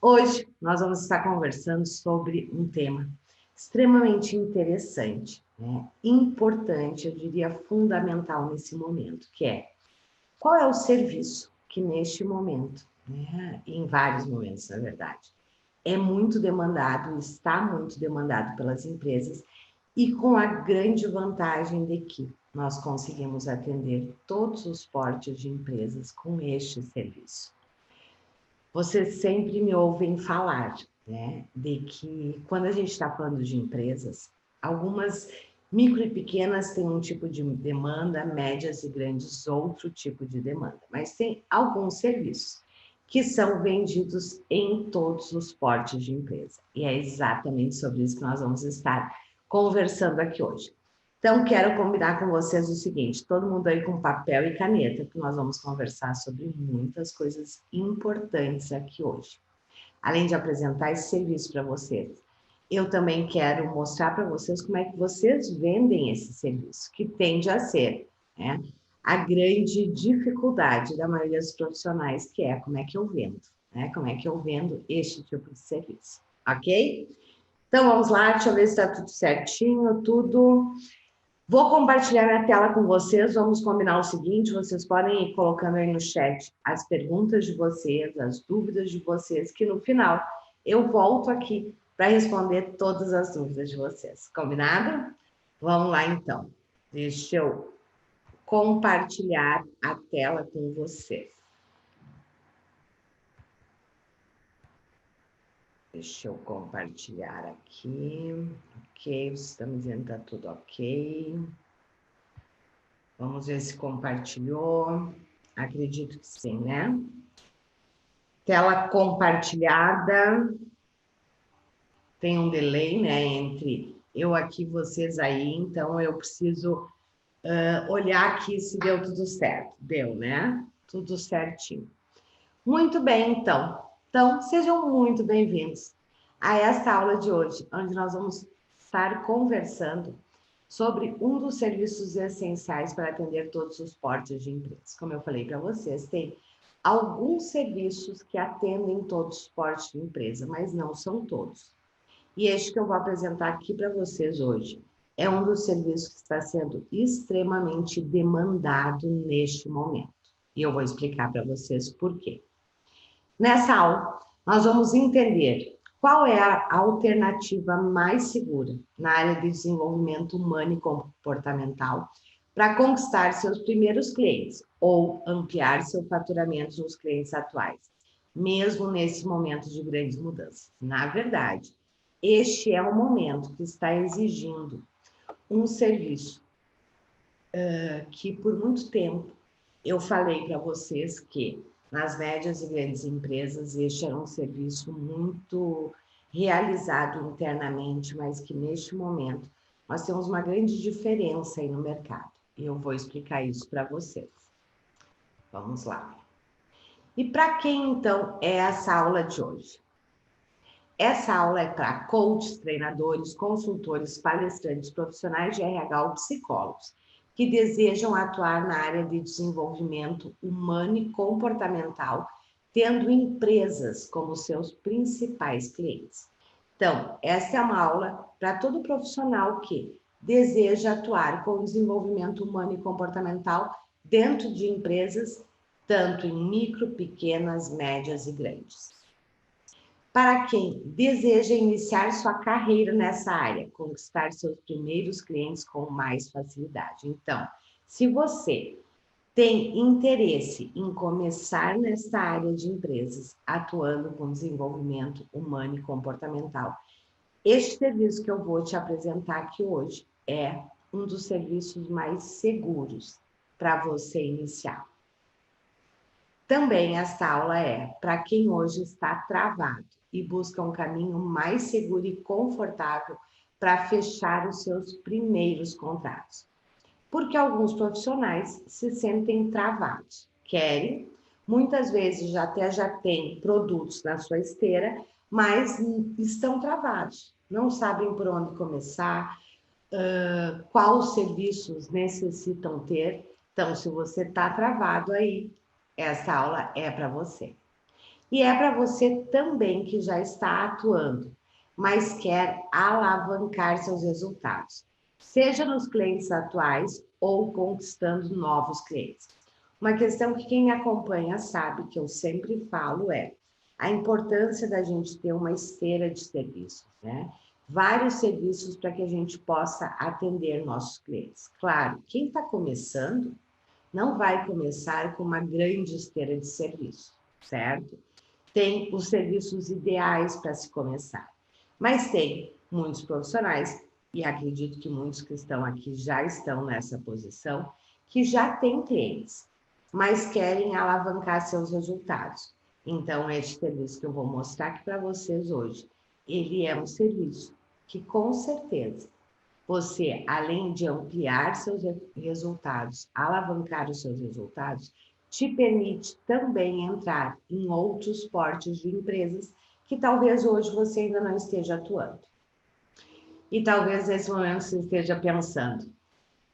Hoje nós vamos estar conversando sobre um tema extremamente interessante, né? Importante, eu diria fundamental nesse momento, que é qual é o serviço que neste momento, né, em vários momentos, na verdade, é muito demandado, está muito demandado pelas empresas e com a grande vantagem de que nós conseguimos atender todos os portes de empresas com este serviço. Vocês sempre me ouvem falar, né, de que quando a gente está falando de empresas, algumas micro e pequenas têm um tipo de demanda, médias e grandes outro tipo de demanda, mas tem alguns serviços que são vendidos em todos os portes de empresa. E é exatamente sobre isso que nós vamos estar conversando aqui hoje. Então, quero combinar com vocês o seguinte, todo mundo aí com papel e caneta, que nós vamos conversar sobre muitas coisas importantes aqui hoje. Além de apresentar esse serviço para vocês, eu também quero mostrar para vocês como é que vocês vendem esse serviço, que tende a ser, né, a grande dificuldade da maioria dos profissionais, que é como é que eu vendo, né? Como é que eu vendo este tipo de serviço, ok? Então, vamos lá, deixa eu ver se está tudo certinho, tudo. Vou compartilhar minha tela com vocês, vamos combinar o seguinte, vocês podem ir colocando aí no chat as perguntas de vocês, as dúvidas de vocês, que no final eu volto aqui para responder todas as dúvidas de vocês, combinado? Vamos lá então, deixa eu compartilhar a tela com vocês. Deixa eu compartilhar aqui, ok, vocês estão me dizendo que está tudo ok. Vamos ver se compartilhou. Acredito que sim, né? Tela compartilhada. Tem um delay, né? Entre eu aqui e vocês aí. Então, eu preciso olhar aqui se deu tudo certo. Deu, né? Tudo certinho. Muito bem, então. Então, sejam muito bem-vindos a esta aula de hoje, onde nós vamos estar conversando sobre um dos serviços essenciais para atender todos os portes de empresas. Como eu falei para vocês, tem alguns serviços que atendem todos os portes de empresa, mas não são todos. E este que eu vou apresentar aqui para vocês hoje é um dos serviços que está sendo extremamente demandado neste momento. E eu vou explicar para vocês por quê. Nessa aula, nós vamos entender qual é a alternativa mais segura na área de desenvolvimento humano e comportamental para conquistar seus primeiros clientes ou ampliar seu faturamento nos clientes atuais, mesmo nesse momento de grandes mudanças. Na verdade, este é o momento que está exigindo um serviço que por muito tempo eu falei para vocês que nas médias e grandes empresas este era um serviço muito realizado internamente, mas que neste momento nós temos uma grande diferença aí no mercado. E eu vou explicar isso para vocês. Vamos lá. E para quem então é essa aula de hoje? Essa aula é para coaches, treinadores, consultores, palestrantes, profissionais de RH ou psicólogos que desejam atuar na área de desenvolvimento humano e comportamental, tendo empresas como seus principais clientes. Então, essa é uma aula para todo profissional que deseja atuar com desenvolvimento humano e comportamental dentro de empresas, tanto em micro, pequenas, médias e grandes. Para quem deseja iniciar sua carreira nessa área, conquistar seus primeiros clientes com mais facilidade. Então, se você tem interesse em começar nessa área de empresas, atuando com desenvolvimento humano e comportamental, este serviço que eu vou te apresentar aqui hoje é um dos serviços mais seguros para você iniciar. Também esta aula é para quem hoje está travado e busca um caminho mais seguro e confortável para fechar os seus primeiros contratos. Porque alguns profissionais se sentem travados, querem, muitas vezes já têm produtos na sua esteira, mas estão travados, não sabem por onde começar, quais serviços necessitam ter. Então, se você está travado aí, essa aula é para você. E é para você também que já está atuando, mas quer alavancar seus resultados, seja nos clientes atuais ou conquistando novos clientes. Uma questão que quem me acompanha sabe que eu sempre falo é a importância da gente ter uma esteira de serviços, né? Vários serviços para que a gente possa atender nossos clientes. Claro, quem está começando não vai começar com uma grande esteira de serviços, certo? Tem os serviços ideais para se começar, mas tem muitos profissionais, e acredito que muitos que estão aqui já estão nessa posição, que já têm clientes, mas querem alavancar seus resultados. Então, este serviço que eu vou mostrar aqui para vocês hoje, ele é um serviço que, com certeza, você, além de ampliar seus resultados, alavancar os seus resultados, te permite também entrar em outros portes de empresas que talvez hoje você ainda não esteja atuando. E talvez nesse momento você esteja pensando,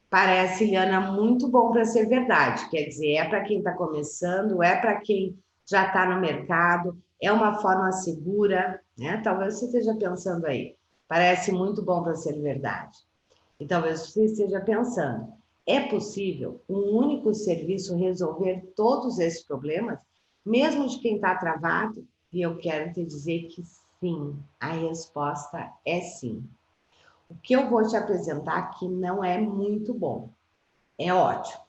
parece, Liana, muito bom para ser verdade. Quer dizer, é para quem está começando, é para quem já está no mercado, é uma forma segura, né? Talvez você esteja pensando aí, parece muito bom para ser verdade. E talvez você esteja pensando, é possível um único serviço resolver todos esses problemas, mesmo de quem está travado? E eu quero te dizer que sim, a resposta é sim. O que eu vou te apresentar aqui não é muito bom, é ótimo.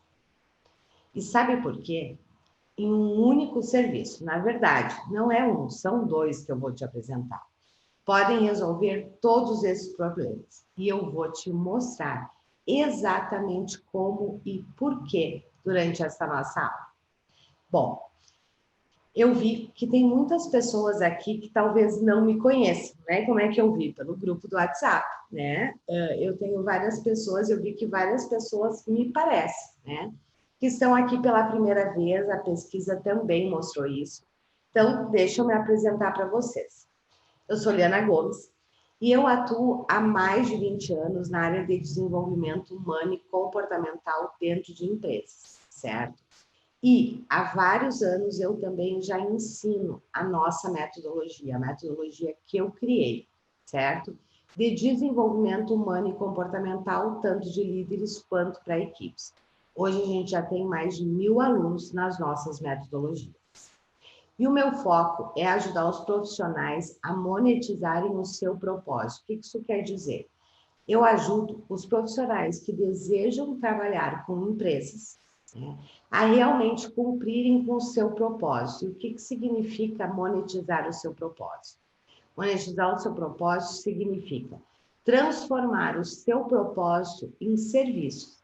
E sabe por quê? Em um único serviço, na verdade, não é um, são dois que eu vou te apresentar. Podem resolver todos esses problemas. E eu vou te mostrar exatamente como e por quê durante essa nossa aula. Bom, eu vi que tem muitas pessoas aqui que talvez não me conheçam, né? Como é que eu vi? Pelo grupo do WhatsApp, né? Eu tenho várias pessoas, eu vi que várias pessoas me parecem, né? Que estão aqui pela primeira vez, a pesquisa também mostrou isso. Então, deixa eu me apresentar para vocês. Eu sou Liana Gomes e eu atuo há mais de 20 anos na área de desenvolvimento humano e comportamental dentro de empresas, certo? E há vários anos eu também já ensino a nossa metodologia, a metodologia que eu criei, certo? De desenvolvimento humano e comportamental, tanto de líderes quanto para equipes. Hoje a gente já tem mais de 1.000 alunos nas nossas metodologias. E o meu foco é ajudar os profissionais a monetizarem o seu propósito. O que isso quer dizer? Eu ajudo os profissionais que desejam trabalhar com empresas, né, a realmente cumprirem com o seu propósito. E o que significa monetizar o seu propósito? Monetizar o seu propósito significa transformar o seu propósito em serviços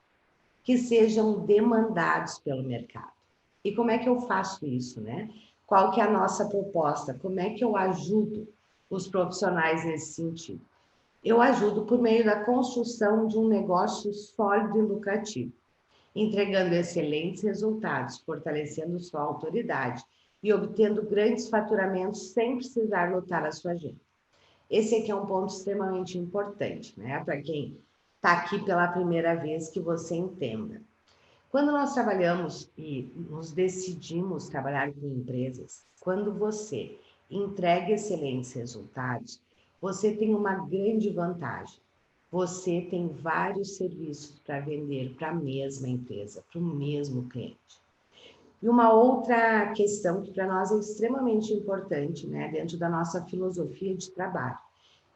que sejam demandados pelo mercado. E como é que eu faço isso, né? Qual que é a nossa proposta? Como é que eu ajudo os profissionais nesse sentido? Eu ajudo por meio da construção de um negócio sólido e lucrativo, entregando excelentes resultados, fortalecendo sua autoridade e obtendo grandes faturamentos sem precisar lotar a sua agenda. Esse aqui é um ponto extremamente importante, né? Para quem está aqui pela primeira vez, que você entenda. Quando nós trabalhamos e nos decidimos trabalhar com empresas, quando você entrega excelentes resultados, você tem uma grande vantagem. Você tem vários serviços para vender para a mesma empresa, para o mesmo cliente. E uma outra questão que para nós é extremamente importante, né, dentro da nossa filosofia de trabalho,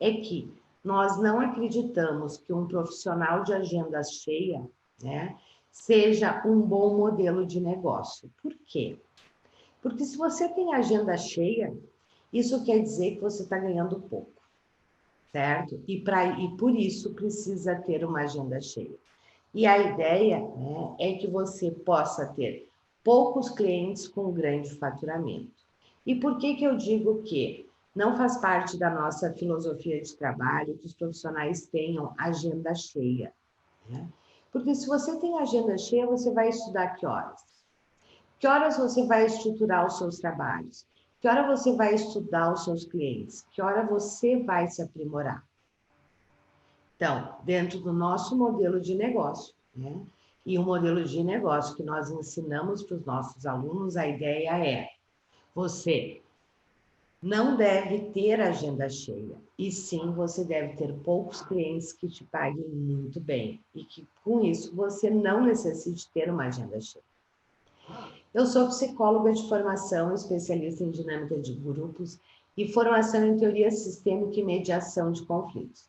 é que nós não acreditamos que um profissional de agenda cheia, né, seja um bom modelo de negócio. Por quê? Porque se você tem agenda cheia, isso quer dizer que você está ganhando pouco, certo? E por isso precisa ter uma agenda cheia. E a ideia, né, é que você possa ter poucos clientes com grande faturamento. E por que eu digo que não faz parte da nossa filosofia de trabalho que os profissionais tenham agenda cheia, né? Porque se você tem agenda cheia, você vai estudar que horas? Que horas você vai estruturar os seus trabalhos? Que hora você vai estudar os seus clientes? Que hora você vai se aprimorar? Então, dentro do nosso modelo de negócio, né? E o modelo de negócio que nós ensinamos para os nossos alunos, a ideia é você não deve ter agenda cheia, e sim você deve ter poucos clientes que te paguem muito bem e que com isso você não necessite ter uma agenda cheia. Eu sou psicóloga de formação, especialista em dinâmica de grupos e formação em teoria sistêmica e mediação de conflitos.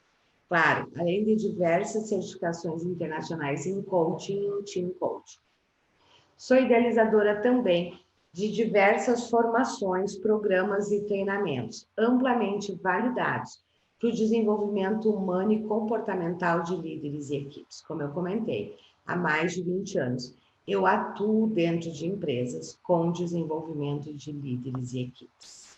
Claro, além de diversas certificações internacionais em coaching e em team coaching. Sou idealizadora também de diversas formações, programas e treinamentos amplamente validados para o desenvolvimento humano e comportamental de líderes e equipes. Como eu comentei, há mais de 20 anos, eu atuo dentro de empresas com desenvolvimento de líderes e equipes.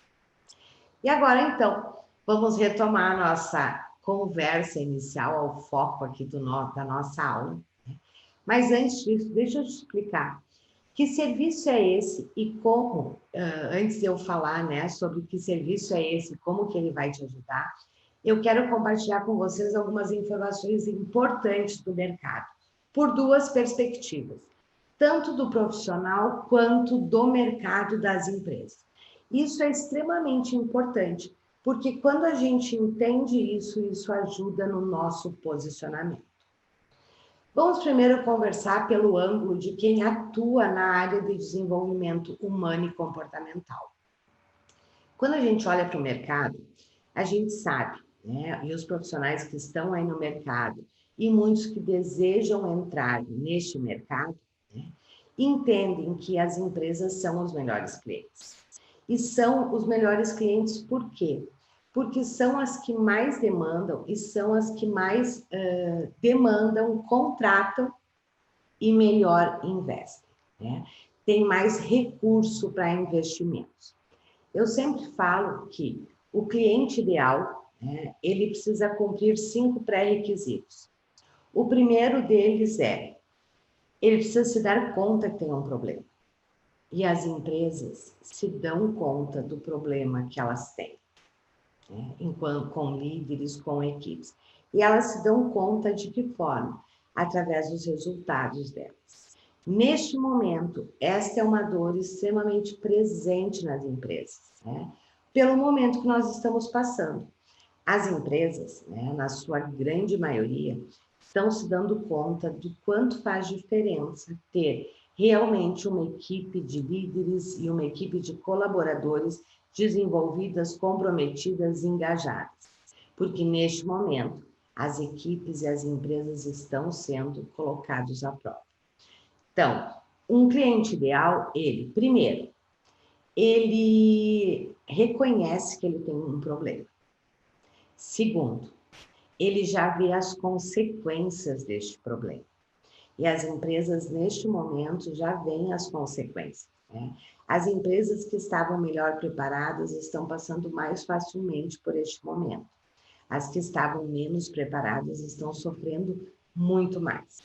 E agora, então, vamos retomar a nossa conversa inicial, ao foco aqui da nossa aula. Mas antes disso, deixa eu te explicar que serviço é esse e como, antes de eu falar, né, sobre que serviço é esse, como que ele vai te ajudar, eu quero compartilhar com vocês algumas informações importantes do mercado, por duas perspectivas, tanto do profissional quanto do mercado das empresas. Isso é extremamente importante, porque quando a gente entende isso, isso ajuda no nosso posicionamento. Vamos primeiro conversar pelo ângulo de quem atua na área de desenvolvimento humano e comportamental. Quando a gente olha para o mercado, a gente sabe, né, e os profissionais que estão aí no mercado e muitos que desejam entrar neste mercado, né, entendem que as empresas são os melhores clientes. E são os melhores clientes por quê? Porque são as que mais demandam e são as que mais demandam, contratam e melhor investem, né? Tem mais recurso para investimentos. Eu sempre falo que o cliente ideal, né, ele precisa cumprir 5 pré-requisitos. O primeiro deles é, ele precisa se dar conta que tem um problema. E as empresas se dão conta do problema que elas têm, né? Enquanto com líderes, com equipes. E elas se dão conta de que forma? Através dos resultados delas. Neste momento, esta é uma dor extremamente presente nas empresas, né? Pelo momento que nós estamos passando. As empresas, né, na sua grande maioria, estão se dando conta do quanto faz diferença ter realmente uma equipe de líderes e uma equipe de colaboradores desenvolvidas, comprometidas e engajadas. Porque neste momento, as equipes e as empresas estão sendo colocados à prova. Então, um cliente ideal, ele, primeiro, ele reconhece que ele tem um problema. Segundo, ele já vê as consequências deste problema. E as empresas, neste momento, já veem as consequências, né? As empresas que estavam melhor preparadas estão passando mais facilmente por este momento. As que estavam menos preparadas estão sofrendo muito mais.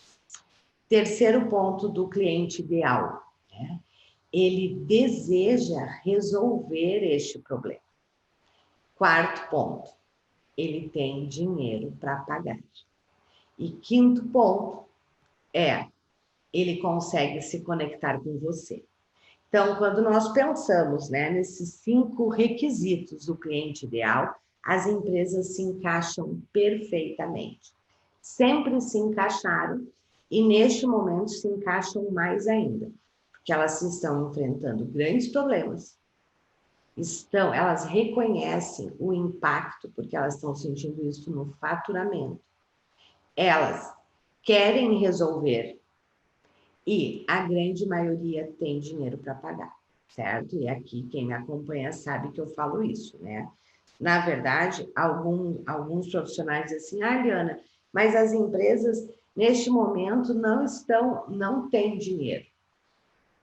Terceiro ponto do cliente ideal, né? Ele deseja resolver este problema. Quarto ponto, ele tem dinheiro para pagar. E quinto ponto é, ele consegue se conectar com você. Então, quando nós pensamos, né, nesses 5 requisitos do cliente ideal, as empresas se encaixam perfeitamente. Sempre se encaixaram e neste momento se encaixam mais ainda, porque elas estão enfrentando grandes problemas. Elas reconhecem o impacto, porque elas estão sentindo isso no faturamento. Elas querem resolver e a grande maioria tem dinheiro para pagar, certo? E aqui quem me acompanha sabe que eu falo isso, né? Na verdade, alguns profissionais dizem assim, Liana, mas as empresas neste momento não têm dinheiro.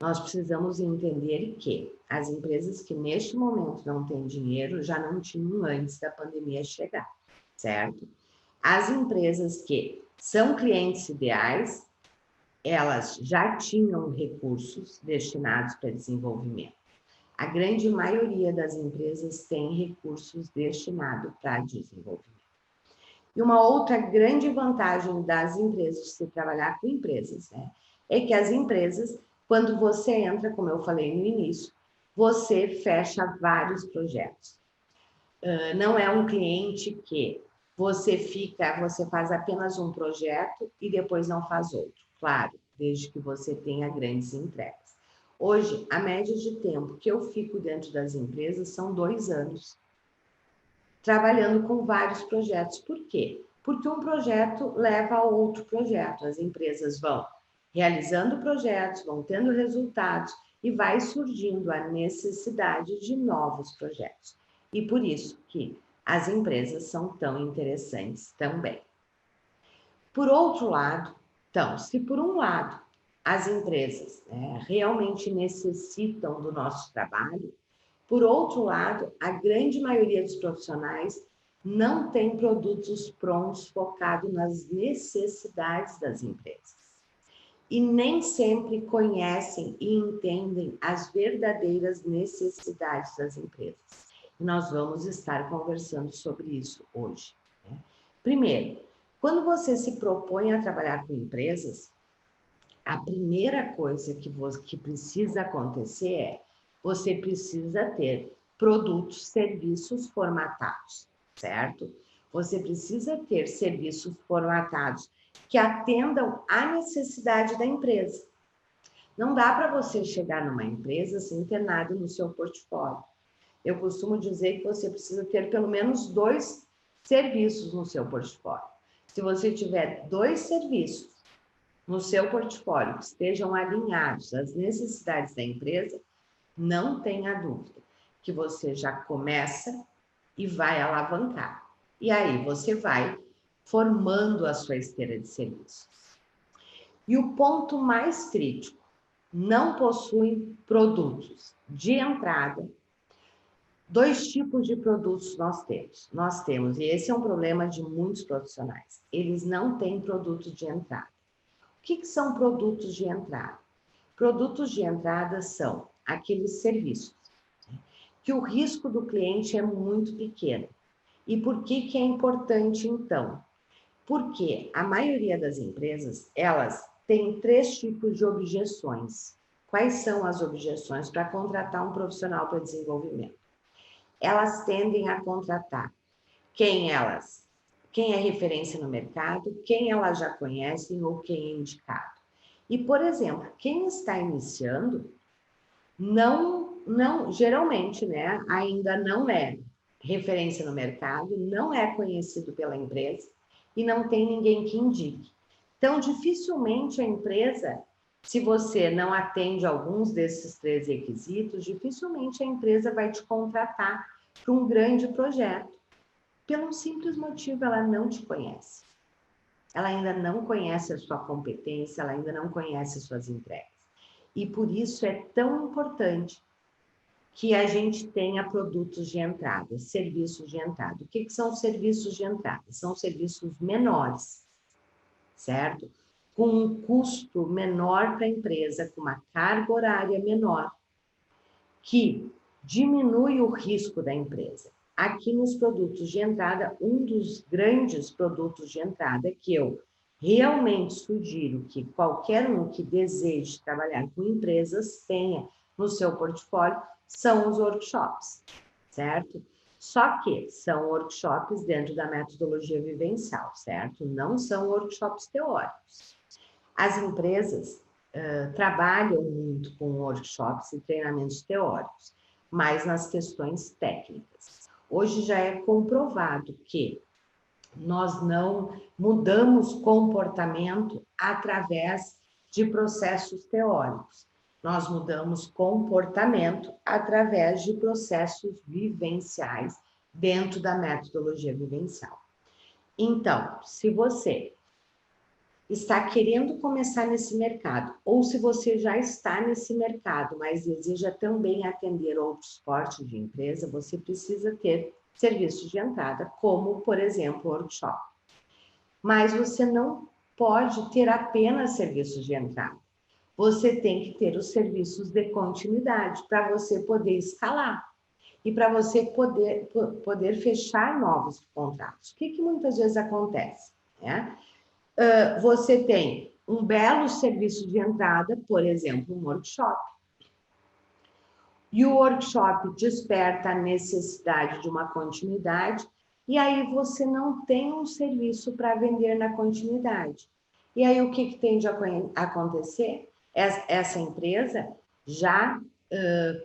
Nós precisamos entender que as empresas que neste momento não têm dinheiro já não tinham antes da pandemia chegar, certo? As empresas que são clientes ideais, elas já tinham recursos destinados para desenvolvimento. A grande maioria das empresas tem recursos destinados para desenvolvimento. E uma outra grande vantagem das empresas, de se trabalhar com empresas, né, é que as empresas, quando você entra, como eu falei no início, você fecha vários projetos. Não é um cliente que você faz apenas um projeto e depois não faz outro. Claro, desde que você tenha grandes entregas. Hoje, a média de tempo que eu fico dentro das empresas são 2 anos, trabalhando com vários projetos. Por quê? Porque um projeto leva a outro projeto. As empresas vão realizando projetos, vão tendo resultados e vai surgindo a necessidade de novos projetos. E por isso que as empresas são tão interessantes também. Por outro lado, então, se por um lado as empresas realmente necessitam do nosso trabalho, por outro lado, a grande maioria dos profissionais não tem produtos prontos focados nas necessidades das empresas. E nem sempre conhecem e entendem as verdadeiras necessidades das empresas. E nós vamos estar conversando sobre isso hoje. Primeiro, quando você se propõe a trabalhar com empresas, a primeira coisa que precisa acontecer é você precisa ter produtos, serviços formatados, certo? Você precisa ter serviços formatados que atendam à necessidade da empresa. Não dá para você chegar numa empresa sem ter nada no seu portfólio. Eu costumo dizer que você precisa ter pelo menos 2 serviços no seu portfólio. Se você tiver 2 serviços no seu portfólio que estejam alinhados às necessidades da empresa, não tenha dúvida que você já começa e vai alavancar. E aí você vai formando a sua esteira de serviços. E o ponto mais crítico, não possuem produtos de entrada. 2 tipos de produtos nós temos. Nós temos, e esse é um problema de muitos profissionais, eles não têm produto de entrada. O que são produtos de entrada? Produtos de entrada são aqueles serviços que o risco do cliente é muito pequeno. E por que é importante, então? Porque a maioria das empresas, elas têm 3 tipos de objeções. Quais são as objeções para contratar um profissional para desenvolvimento? Elas tendem a contratar quem é referência no mercado, quem elas já conhecem ou quem é indicado. E, por exemplo, quem está iniciando, geralmente, ainda não é referência no mercado, não é conhecido pela empresa e não tem ninguém que indique. Então, dificilmente a empresa, se você não atende alguns desses 3 requisitos, dificilmente a empresa vai te contratar para um grande projeto. Pelo simples motivo, ela não te conhece. Ela ainda não conhece a sua competência, ela ainda não conhece as suas entregas. E por isso é tão importante que a gente tenha produtos de entrada, serviços de entrada. O que são serviços de entrada? São serviços menores, certo? Com um custo menor para a empresa, com uma carga horária menor, que diminui o risco da empresa. Aqui nos produtos de entrada, um dos grandes produtos de entrada que eu realmente sugiro que qualquer um que deseje trabalhar com empresas tenha no seu portfólio são os workshops, certo? Só que são workshops dentro da metodologia vivencial, certo? Não são workshops teóricos. As empresas trabalham muito com workshops e treinamentos teóricos, mas nas questões técnicas. Hoje já é comprovado que nós não mudamos comportamento através de processos teóricos. Nós mudamos comportamento através de processos vivenciais dentro da metodologia vivencial. Então, se você está querendo começar nesse mercado, ou se você já está nesse mercado, mas deseja também atender outros portes de empresa, você precisa ter serviços de entrada, como, por exemplo, workshop. Mas você não pode ter apenas serviços de entrada. Você tem que ter os serviços de continuidade para você poder escalar e para você poder fechar novos contratos. O que muitas vezes acontece? Você tem um belo serviço de entrada, por exemplo, um workshop. e o workshop desperta a necessidade de uma continuidade, e aí você não tem um serviço para vender na continuidade. E aí o que tende a acontecer? Essa empresa já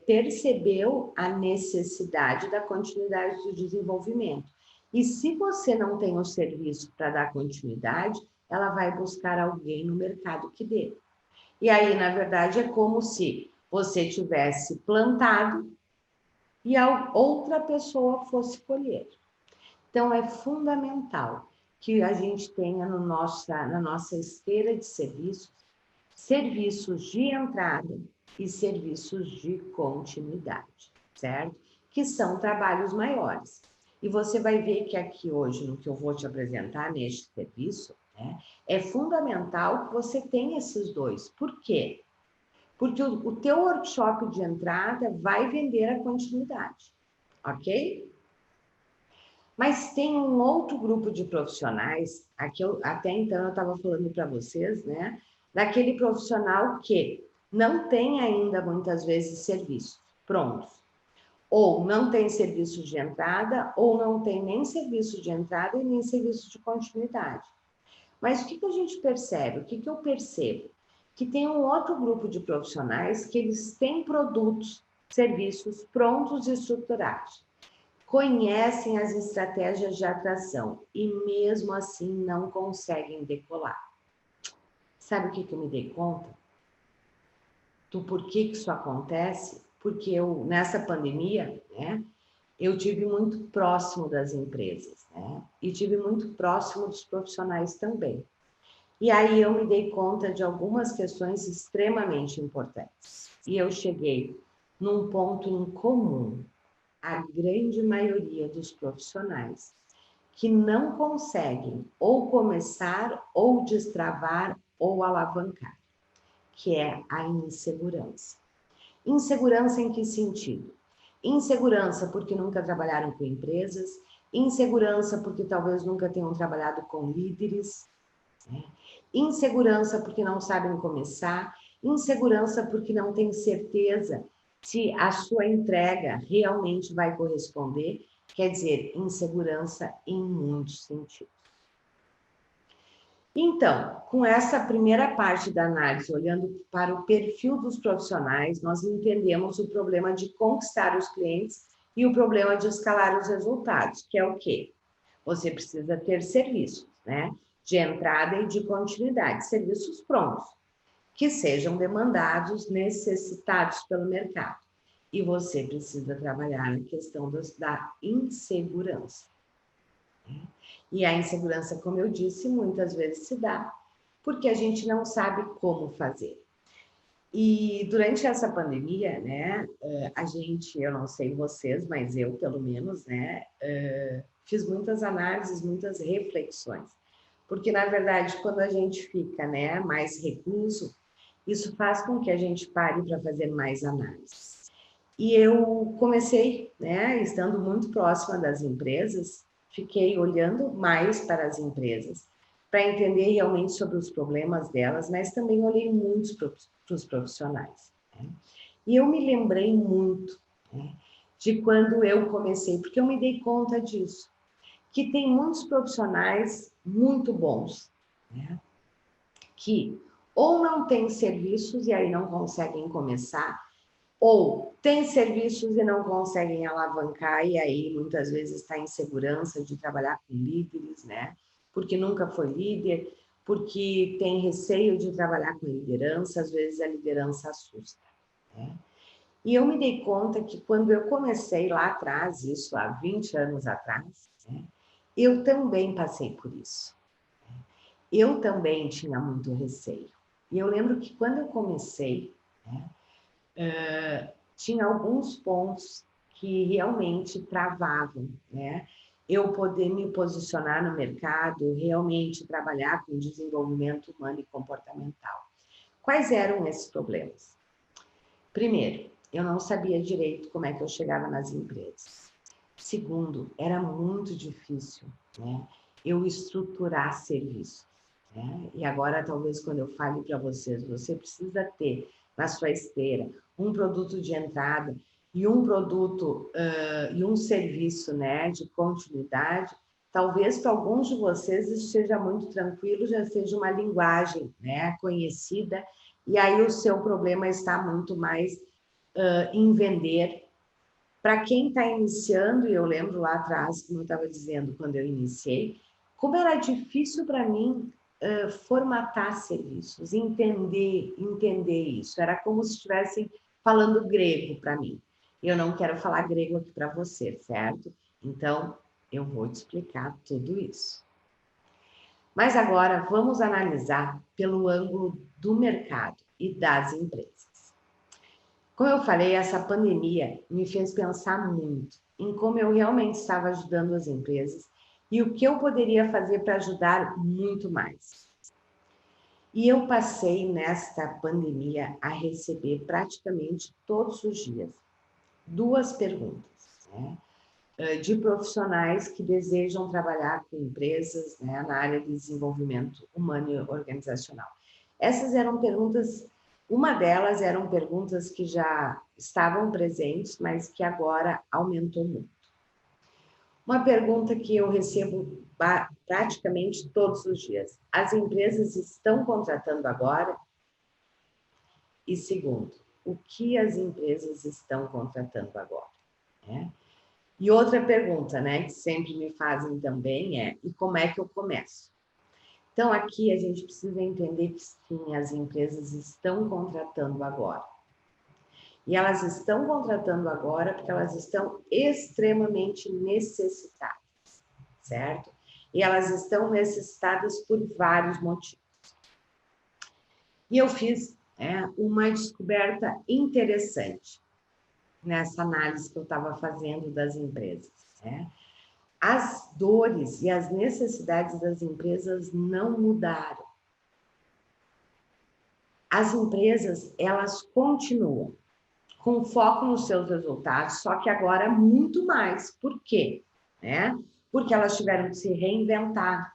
percebeu a necessidade da continuidade do desenvolvimento. E se você não tem o serviço para dar continuidade, ela vai buscar alguém no mercado que dê. E aí, na verdade, é como se você tivesse plantado e a outra pessoa fosse colher. Então, é fundamental que a gente tenha na nossa esteira de serviços, serviços de entrada e serviços de continuidade, certo? Que são trabalhos maiores. E você vai ver que aqui hoje, no que eu vou te apresentar neste serviço, né, é fundamental que você tenha esses dois. Por quê? Porque o teu workshop de entrada vai vender a continuidade, ok? Mas tem um outro grupo de profissionais, aqui até então eu estava falando para vocês, né? Daquele profissional que não tem ainda muitas vezes serviços prontos, ou não tem serviço de entrada, ou não tem nem serviço de entrada e nem serviço de continuidade. Mas o que a gente percebe? O que eu percebo? Que tem um outro grupo de profissionais que eles têm produtos, serviços prontos e estruturados, conhecem as estratégias de atração e mesmo assim não conseguem decolar. Sabe o que eu me dei conta? Por que isso acontece? Porque eu, nessa pandemia, né, eu tive muito próximo das empresas, né, e tive muito próximo dos profissionais também. E aí eu me dei conta de algumas questões extremamente importantes. E eu cheguei num ponto em comum. A grande maioria dos profissionais que não conseguem ou começar, ou destravar, ou alavancar, que é a insegurança. Insegurança em que sentido? Insegurança porque nunca trabalharam com empresas, insegurança porque talvez nunca tenham trabalhado com líderes, né? Insegurança porque não sabem começar, insegurança porque não têm certeza se a sua entrega realmente vai corresponder, quer dizer, insegurança em muitos sentidos. Então, com essa primeira parte da análise, olhando para o perfil dos profissionais, nós entendemos o problema de conquistar os clientes e o problema de escalar os resultados, que é o quê? Você precisa ter serviços, né? De entrada e de continuidade, serviços prontos, que sejam demandados, necessitados pelo mercado. E você precisa trabalhar na questão da insegurança. E a insegurança, como eu disse, muitas vezes se dá porque a gente não sabe como fazer. E durante essa pandemia, né, a gente, eu não sei vocês, mas eu, pelo menos, né, fiz muitas análises, muitas reflexões. Porque, na verdade, quando a gente fica, né, mais recluso, isso faz com que a gente pare para fazer mais análises. E eu comecei, né, estando muito próxima das empresas, fiquei olhando mais para as empresas, para entender realmente sobre os problemas delas, mas também olhei muito para os profissionais, né? E eu me lembrei muito, né, de quando eu comecei, porque eu me dei conta disso, que tem muitos profissionais muito bons, né, que ou não têm serviços e aí não conseguem começar, ou têm serviços e não conseguem alavancar, e aí muitas vezes está em segurança de trabalhar com líderes, né? Porque nunca foi líder, porque tem receio de trabalhar com liderança, às vezes a liderança assusta, né? E eu me dei conta que quando eu comecei lá atrás, isso há 20 anos atrás, né, eu também passei por isso. Eu também tinha muito receio. E eu lembro que quando eu comecei, né, tinha alguns pontos que realmente travavam, né? Eu poder me posicionar no mercado, realmente trabalhar com desenvolvimento humano e comportamental. Quais eram esses problemas? Primeiro, eu não sabia direito como é que eu chegava nas empresas. Segundo, era muito difícil, né, eu estruturar serviços, né? E agora, talvez, quando eu fale para vocês, você precisa ter na sua esteira um produto de entrada e um produto e um serviço, né, de continuidade, talvez para alguns de vocês isso seja muito tranquilo, já seja uma linguagem, né, conhecida, e aí o seu problema está muito mais em vender. Para quem está iniciando, e eu lembro lá atrás, como eu estava dizendo, quando eu iniciei, como era difícil para mim formatar serviços, entender isso. Era como se estivessem falando grego para mim. Eu não quero falar grego aqui para você, certo? Então, eu vou te explicar tudo isso. Mas agora vamos analisar pelo ângulo do mercado e das empresas. Como eu falei, essa pandemia me fez pensar muito em como eu realmente estava ajudando as empresas e o que eu poderia fazer para ajudar muito mais. E eu passei nesta pandemia a receber praticamente todos os dias 2 perguntas, né, de profissionais que desejam trabalhar com empresas, né, na área de desenvolvimento humano e organizacional. Essas eram perguntas, uma delas eram perguntas que já estavam presentes, mas que agora aumentou muito. Uma pergunta que eu recebo praticamente todos os dias: as empresas estão contratando agora? E segundo, o que as empresas estão contratando agora? Né? E outra pergunta, né, que sempre me fazem também é: e como é que eu começo? Então, aqui a gente precisa entender que sim, as empresas estão contratando agora. E elas estão contratando agora porque elas estão extremamente necessitadas, certo? E elas estão necessitadas por vários motivos. E eu fiz uma descoberta interessante nessa análise que eu estava fazendo das empresas, né? As dores e as necessidades das empresas não mudaram. As empresas, elas continuam com foco nos seus resultados, só que agora muito mais. Por quê? Né? Porque elas tiveram que se reinventar.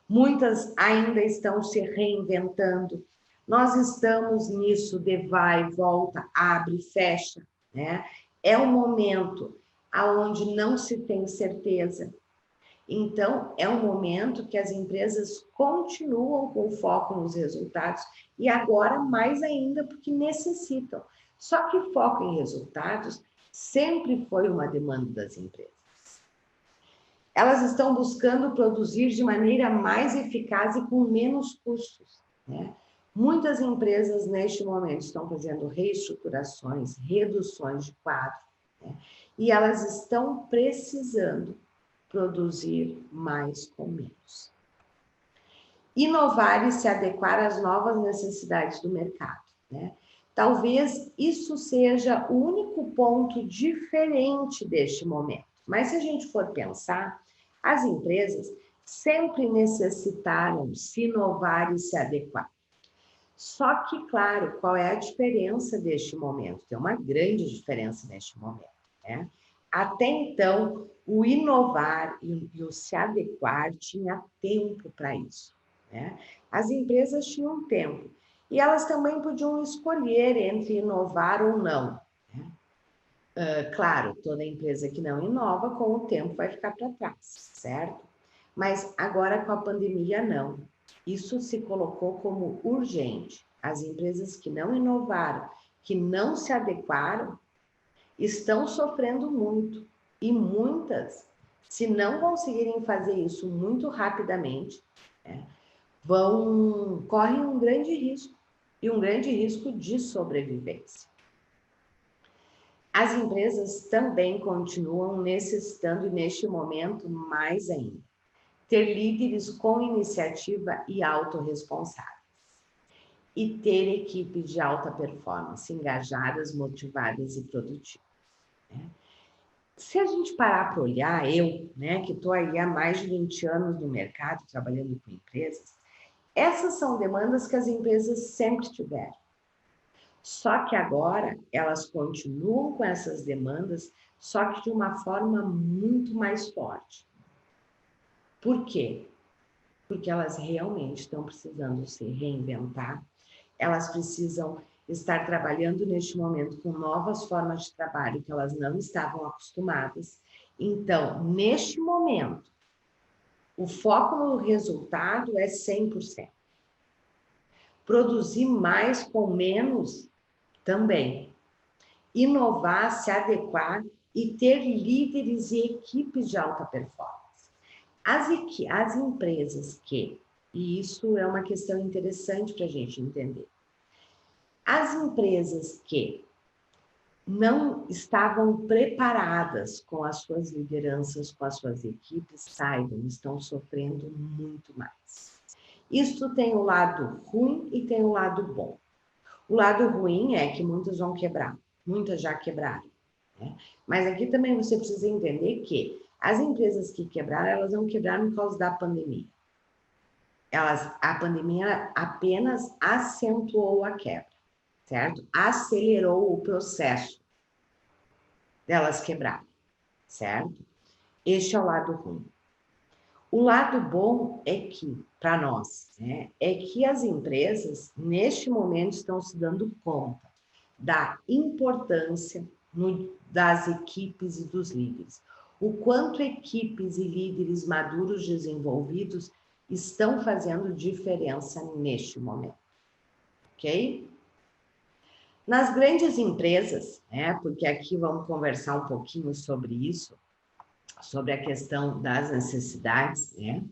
Muitas ainda estão se reinventando. Nós estamos nisso de vai, volta, abre, fecha, né? É um momento aonde não se tem certeza. Então, é um momento que as empresas continuam com foco nos resultados e agora mais ainda porque necessitam. Só que foco em resultados sempre foi uma demanda das empresas. Elas estão buscando produzir de maneira mais eficaz e com menos custos, né? Muitas empresas, neste momento, estão fazendo reestruturações, reduções de quadro, né? E elas estão precisando produzir mais com menos. Inovar e se adequar às novas necessidades do mercado, né? Talvez isso seja o único ponto diferente deste momento. Mas se a gente for pensar, as empresas sempre necessitaram se inovar e se adequar. Só que, claro, qual é a diferença deste momento? Tem uma grande diferença neste momento, né? Até então, o inovar e o se adequar tinha tempo para isso, né? As empresas tinham tempo e elas também podiam escolher entre inovar ou não, né? Claro, toda empresa que não inova, com o tempo vai ficar para trás, certo? Mas agora com a pandemia, não. Isso se colocou como urgente. As empresas que não inovaram, que não se adequaram, estão sofrendo muito. E muitas, se não conseguirem fazer isso muito rapidamente, né, correm um grande risco, e um grande risco de sobrevivência. As empresas também continuam necessitando, e neste momento, mais ainda, ter líderes com iniciativa e autorresponsáveis. E ter equipes de alta performance, engajadas, motivadas e produtivas, né? Se a gente parar para olhar, eu, né, que estou aí há mais de 20 anos no mercado, trabalhando com empresas, essas são demandas que as empresas sempre tiveram. Só que agora elas continuam com essas demandas, só que de uma forma muito mais forte. Por quê? Porque elas realmente estão precisando se reinventar, elas precisam estar trabalhando neste momento com novas formas de trabalho que elas não estavam acostumadas. Então, neste momento, o foco no resultado é 100%. Produzir mais com menos também. Inovar, se adequar e ter líderes e equipes de alta performance. As empresas que, e isso é uma questão interessante para a gente entender, as empresas que não estavam preparadas com as suas lideranças, com as suas equipes, saibam, estão sofrendo muito mais. Isto tem o lado ruim e tem o lado bom. O lado ruim é que muitas vão quebrar, muitas já quebraram, né? Mas aqui também você precisa entender que as empresas que quebraram, elas não quebraram por causa da pandemia. A pandemia apenas acentuou a quebra, certo? Acelerou o processo delas quebrarem, certo? Este é o lado ruim. O lado bom é que, para nós, né, é que as empresas, neste momento, estão se dando conta da importância das equipes e dos líderes. O quanto equipes e líderes maduros desenvolvidos estão fazendo diferença neste momento, ok? Nas grandes empresas, né, porque aqui vamos conversar um pouquinho sobre isso, sobre a questão das necessidades, né?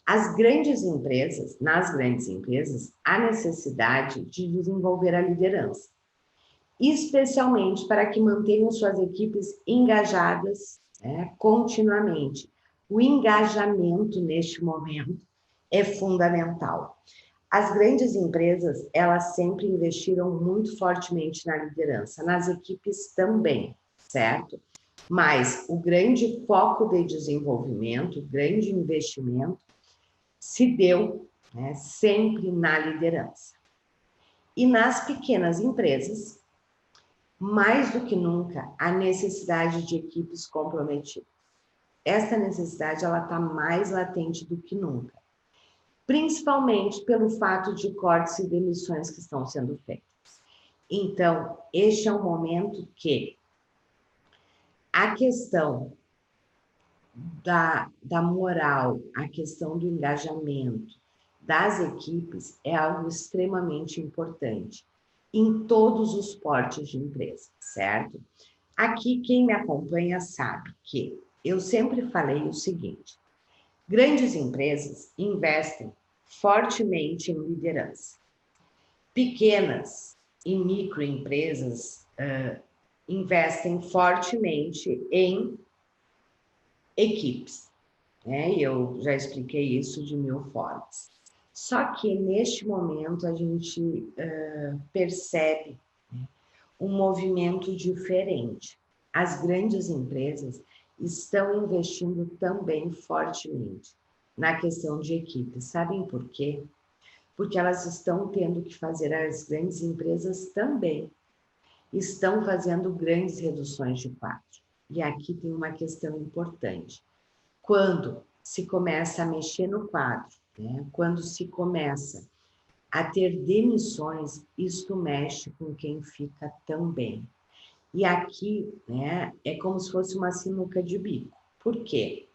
Nas grandes empresas, há necessidade de desenvolver a liderança, especialmente para que mantenham suas equipes engajadas, né, continuamente. O engajamento neste momento é fundamental. As grandes empresas, elas sempre investiram muito fortemente na liderança, nas equipes também, certo? Mas o grande foco de desenvolvimento, o grande investimento, se deu, né, sempre na liderança. E nas pequenas empresas, mais do que nunca, a necessidade de equipes comprometidas. Essa necessidade ela está mais latente do que nunca, principalmente pelo fato de cortes e demissões que estão sendo feitas. Então, este é um momento que a questão da moral, a questão do engajamento das equipes é algo extremamente importante em todos os portes de empresa, certo? Aqui, quem me acompanha sabe que eu sempre falei o seguinte: grandes empresas investem fortemente em liderança. Pequenas e microempresas investem fortemente em equipes, né? Eu já expliquei isso de mil formas. Só que neste momento a gente percebe, né, um movimento diferente. As grandes empresas estão investindo também fortemente na questão de equipe. Sabem por quê? Porque elas estão tendo que fazer, as grandes empresas também estão fazendo grandes reduções de quadro. E aqui tem uma questão importante. Quando se começa a mexer no quadro, né? Quando se começa a ter demissões, isto mexe com quem fica também. E aqui, né, é como se fosse uma sinuca de bico. Por quê?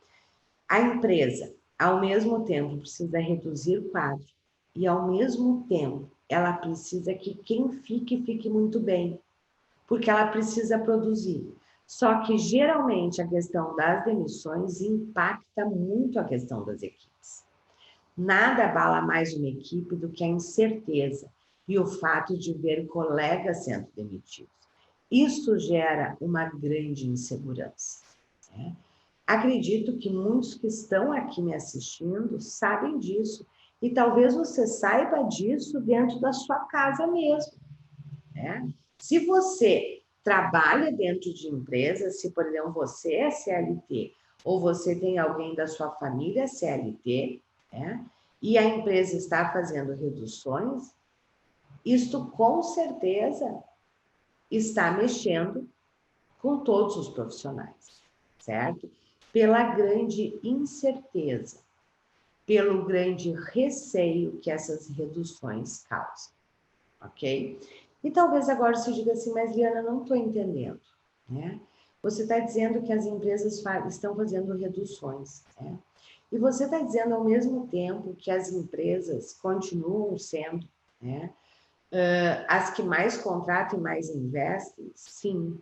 A empresa, ao mesmo tempo, precisa reduzir o quadro e, ao mesmo tempo, ela precisa que quem fique muito bem, porque ela precisa produzir. Só que, geralmente, a questão das demissões impacta muito a questão das equipes. Nada abala mais uma equipe do que a incerteza e o fato de ver colegas sendo demitidos. Isso gera uma grande insegurança, né? Acredito que muitos que estão aqui me assistindo sabem disso, e talvez você saiba disso dentro da sua casa mesmo, né? Se você trabalha dentro de empresa, se, por exemplo, você é CLT, ou você tem alguém da sua família CLT, né, e a empresa está fazendo reduções, isto com certeza está mexendo com todos os profissionais, certo? Pela grande incerteza, pelo grande receio que essas reduções causam, ok? E talvez agora você diga assim, mas Liana, não estou entendendo, né? Você está dizendo que as empresas estão fazendo reduções, né? E você está dizendo ao mesmo tempo que as empresas continuam sendo, né, as que mais contratam e mais investem? Sim.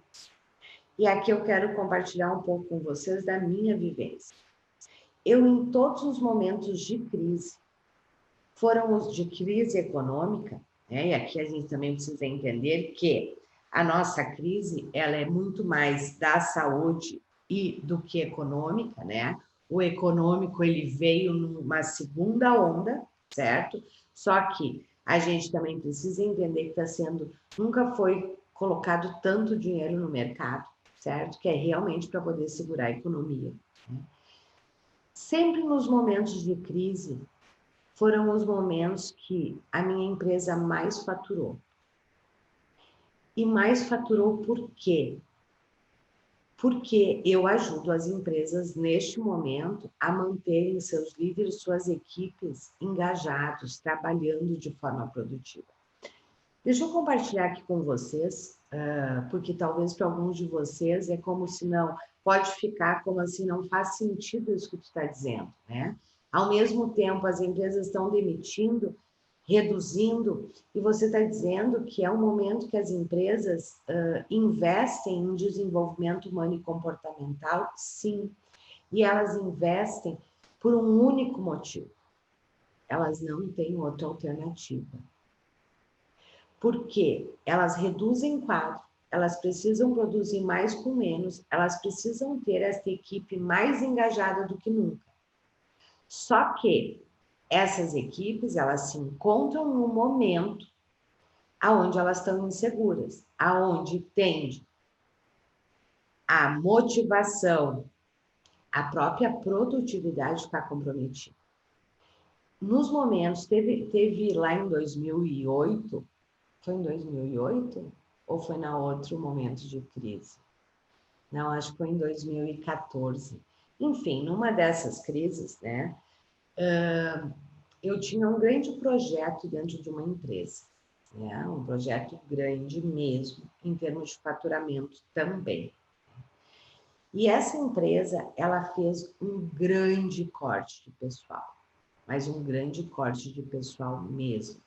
E aqui eu quero compartilhar um pouco com vocês da minha vivência. Eu, em todos os momentos de crise, foram os de crise econômica, né? E aqui a gente também precisa entender que a nossa crise ela é muito mais da saúde e do que econômica, né? O econômico ele veio numa segunda onda, certo? Só que a gente também precisa entender que está sendo, nunca foi colocado tanto dinheiro no mercado, certo? Que é realmente para poder segurar a economia, né? Sempre nos momentos de crise, foram os momentos que a minha empresa mais faturou. E mais faturou por quê? Porque eu ajudo as empresas, neste momento, a manterem seus líderes, suas equipes engajados, trabalhando de forma produtiva. Deixa eu compartilhar aqui com vocês, porque talvez para alguns de vocês é como se não, pode ficar como assim, não faz sentido isso que tu está dizendo, né? Ao mesmo tempo, as empresas estão demitindo, reduzindo, e você está dizendo que é um momento que as empresas investem em desenvolvimento humano e comportamental? Sim, e elas investem por um único motivo. Elas não têm outra alternativa. Porque elas reduzem quadro, elas precisam produzir mais com menos, elas precisam ter essa equipe mais engajada do que nunca. Só que essas equipes, elas se encontram no momento aonde elas estão inseguras, aonde tende a motivação, a própria produtividade ficar comprometida. Nos momentos, teve lá em 2008, foi em 2008? Ou foi na outro momento de crise? Não, acho que foi em 2014. Enfim, numa dessas crises, né, eu tinha um grande projeto dentro de uma empresa, né, um projeto grande mesmo, em termos de faturamento também. E essa empresa, ela fez um grande corte de pessoal, mas um grande corte de pessoal mesmo.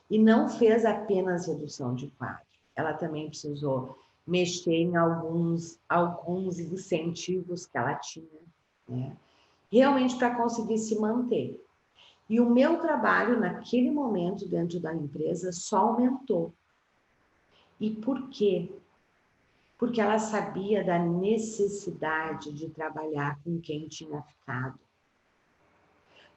E não fez apenas redução de quadro, ela também precisou mexer em alguns incentivos que ela tinha, né? Realmente para conseguir se manter. E o meu trabalho naquele momento dentro da empresa só aumentou. E por quê? Porque ela sabia da necessidade de trabalhar com quem tinha ficado.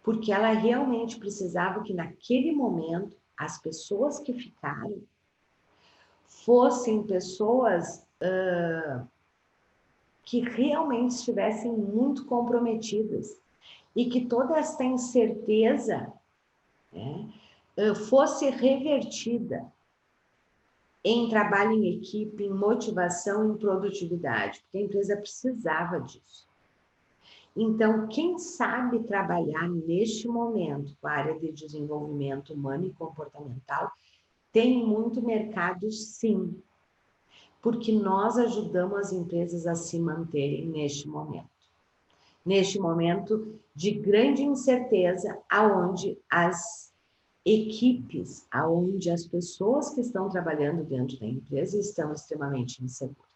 Porque ela realmente precisava que naquele momento as pessoas que ficaram fossem pessoas que realmente estivessem muito comprometidas e que toda essa incerteza, né, fosse revertida em trabalho em equipe, em motivação, em produtividade, porque a empresa precisava disso. Então, quem sabe trabalhar neste momento com a área de desenvolvimento humano e comportamental tem muito mercado, sim, porque nós ajudamos as empresas a se manterem neste momento de grande incerteza, aonde as equipes, aonde as pessoas que estão trabalhando dentro da empresa estão extremamente inseguras.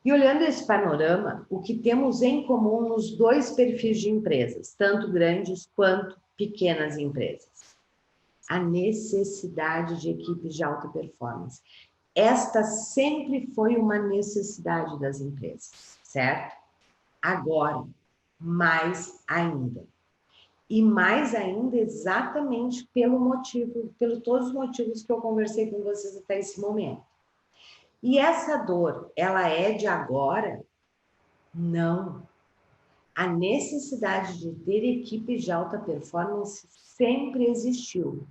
E olhando esse panorama, o que temos em comum nos dois perfis de empresas, tanto grandes quanto pequenas empresas? A necessidade de equipes de alta performance. Esta sempre foi uma necessidade das empresas, certo? Agora, mais ainda. E mais ainda exatamente pelo todos os motivos que eu conversei com vocês até esse momento. E essa dor, ela é de agora? Não. A necessidade de ter equipes de alta performance sempre existiu.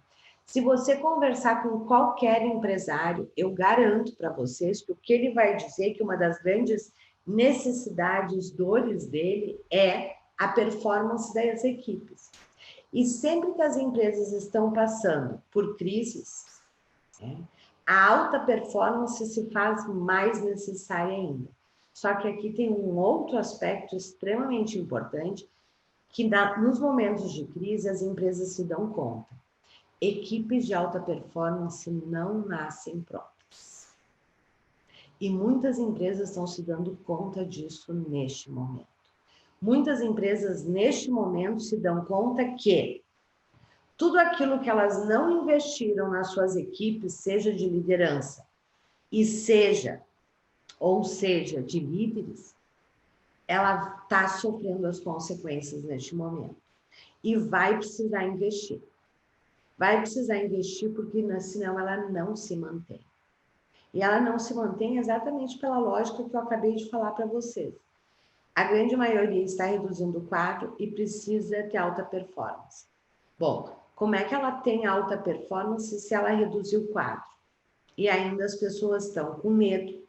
Se você conversar com qualquer empresário, eu garanto para vocês que o que ele vai dizer é que uma das grandes necessidades, dores dele é a performance das equipes. E sempre que as empresas estão passando por crises, né? A alta performance se faz mais necessária ainda. Só que aqui tem um outro aspecto extremamente importante, que nos momentos de crise as empresas se dão conta. Equipes de alta performance não nascem prontas. E muitas empresas estão se dando conta disso neste momento. Muitas empresas, neste momento, se dão conta que tudo aquilo que elas não investiram nas suas equipes, seja de liderança e seja de líderes, ela está sofrendo as consequências neste momento. E vai precisar investir. Vai precisar investir porque senão ela não se mantém. E ela não se mantém exatamente pela lógica que eu acabei de falar para vocês. A grande maioria está reduzindo o quadro e precisa ter alta performance. Bom, como é que ela tem alta performance se ela reduziu o quadro? E ainda as pessoas estão com medo,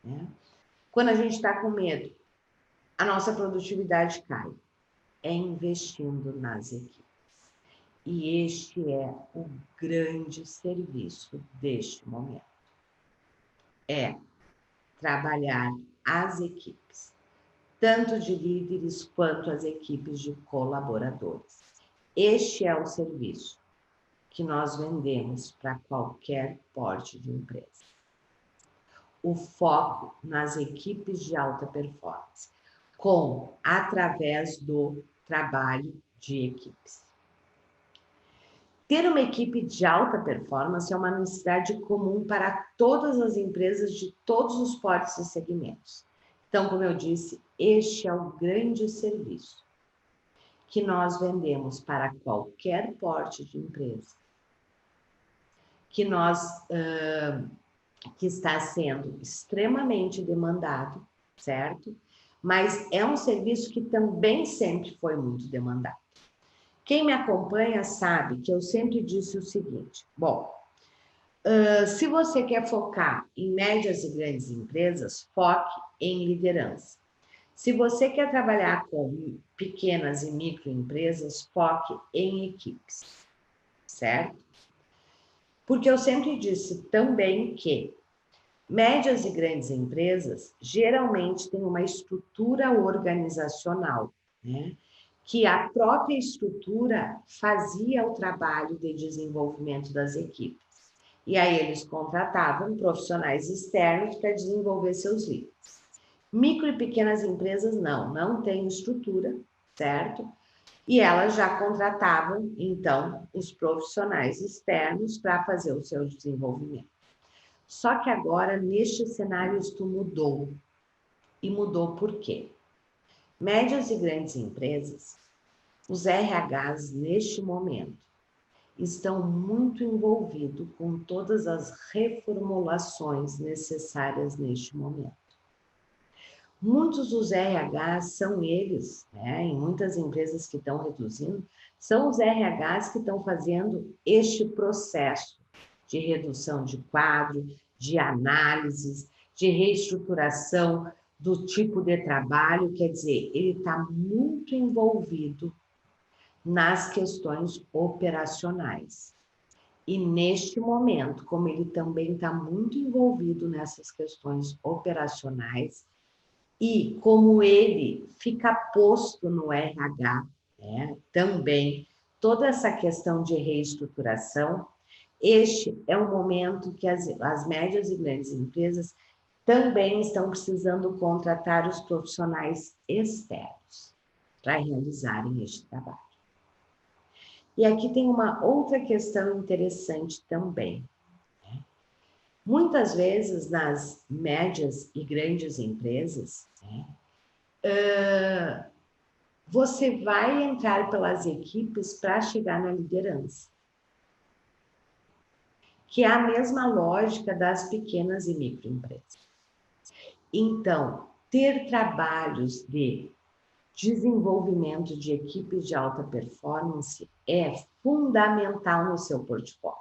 né? Quando a gente está com medo, a nossa produtividade cai. É investindo nas equipes. E este é o grande serviço deste momento. É trabalhar as equipes, tanto de líderes quanto as equipes de colaboradores. Este é o serviço que nós vendemos para qualquer porte de empresa. O foco nas equipes de alta performance, através do trabalho de equipes. Ter uma equipe de alta performance é uma necessidade comum para todas as empresas de todos os portes e segmentos. Então, como eu disse, este é o grande serviço que nós vendemos para qualquer porte de empresa, que está sendo extremamente demandado, certo? Mas é um serviço que também sempre foi muito demandado. Quem me acompanha sabe que eu sempre disse o seguinte: bom, se você quer focar em médias e grandes empresas, foque em liderança. Se você quer trabalhar com pequenas e microempresas, foque em equipes, certo? Porque eu sempre disse também que médias e grandes empresas geralmente têm uma estrutura organizacional, né? Que a própria estrutura fazia o trabalho de desenvolvimento das equipes. E aí eles contratavam profissionais externos para desenvolver seus líderes. Micro e pequenas empresas não têm estrutura, certo? E elas já contratavam, então, os profissionais externos para fazer o seu desenvolvimento. Só que agora, neste cenário, isto mudou. E mudou por quê? Médias e grandes empresas, os RHs, neste momento, estão muito envolvidos com todas as reformulações necessárias neste momento. Muitos dos RHs são eles, né, em muitas empresas que estão reduzindo, são os RHs que estão fazendo este processo de redução de quadro, de análises, de reestruturação do tipo de trabalho, quer dizer, ele está muito envolvido nas questões operacionais. E neste momento, como ele também está muito envolvido nessas questões operacionais, e como ele fica posto no RH, né, também toda essa questão de reestruturação, este é um momento que as médias e grandes empresas também estão precisando contratar os profissionais externos para realizarem este trabalho. E aqui tem uma outra questão interessante também. Muitas vezes, nas médias e grandes empresas, você vai entrar pelas equipes para chegar na liderança, que é a mesma lógica das pequenas e microempresas. Então, ter trabalhos de desenvolvimento de equipes de alta performance é fundamental no seu portfólio.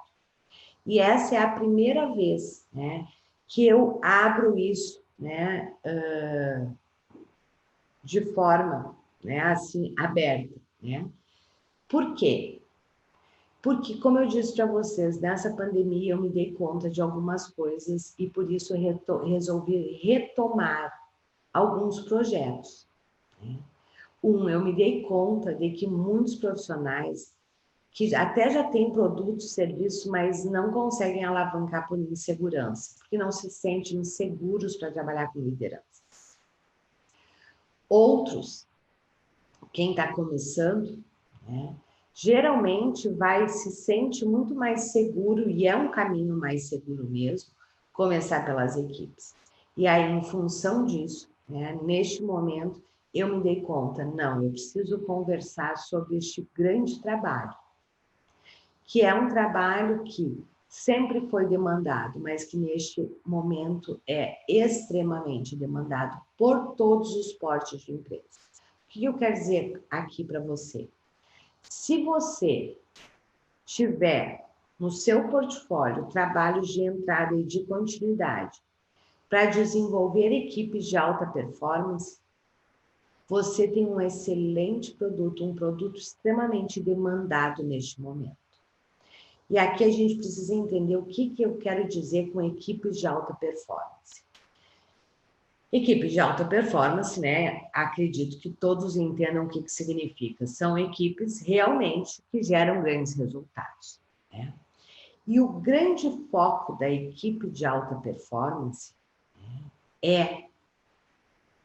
E essa é a primeira vez, né, que eu abro isso, né, de forma, né, assim, aberta, né? Por quê? Porque, como eu disse para vocês, nessa pandemia eu me dei conta de algumas coisas e por isso resolvi retomar alguns projetos. Né? Eu me dei conta de que muitos profissionais que até já têm produtos, serviços, mas não conseguem alavancar por insegurança, porque não se sentem seguros para trabalhar com liderança. Outros, quem está começando, né, geralmente se sente muito mais seguro, e é um caminho mais seguro mesmo, começar pelas equipes. E aí, em função disso, né, neste momento, eu me dei conta, não, eu preciso conversar sobre este grande trabalho, que é um trabalho que sempre foi demandado, mas que neste momento é extremamente demandado por todos os portes de empresa. O que eu quero dizer aqui para você? Se você tiver no seu portfólio trabalhos de entrada e de continuidade para desenvolver equipes de alta performance, você tem um excelente produto, um produto extremamente demandado neste momento. E aqui a gente precisa entender o que eu quero dizer com equipes de alta performance. Equipes de alta performance, né? Acredito que todos entendam o que significa. São equipes realmente que geram grandes resultados, né? E o grande foco da equipe de alta performance é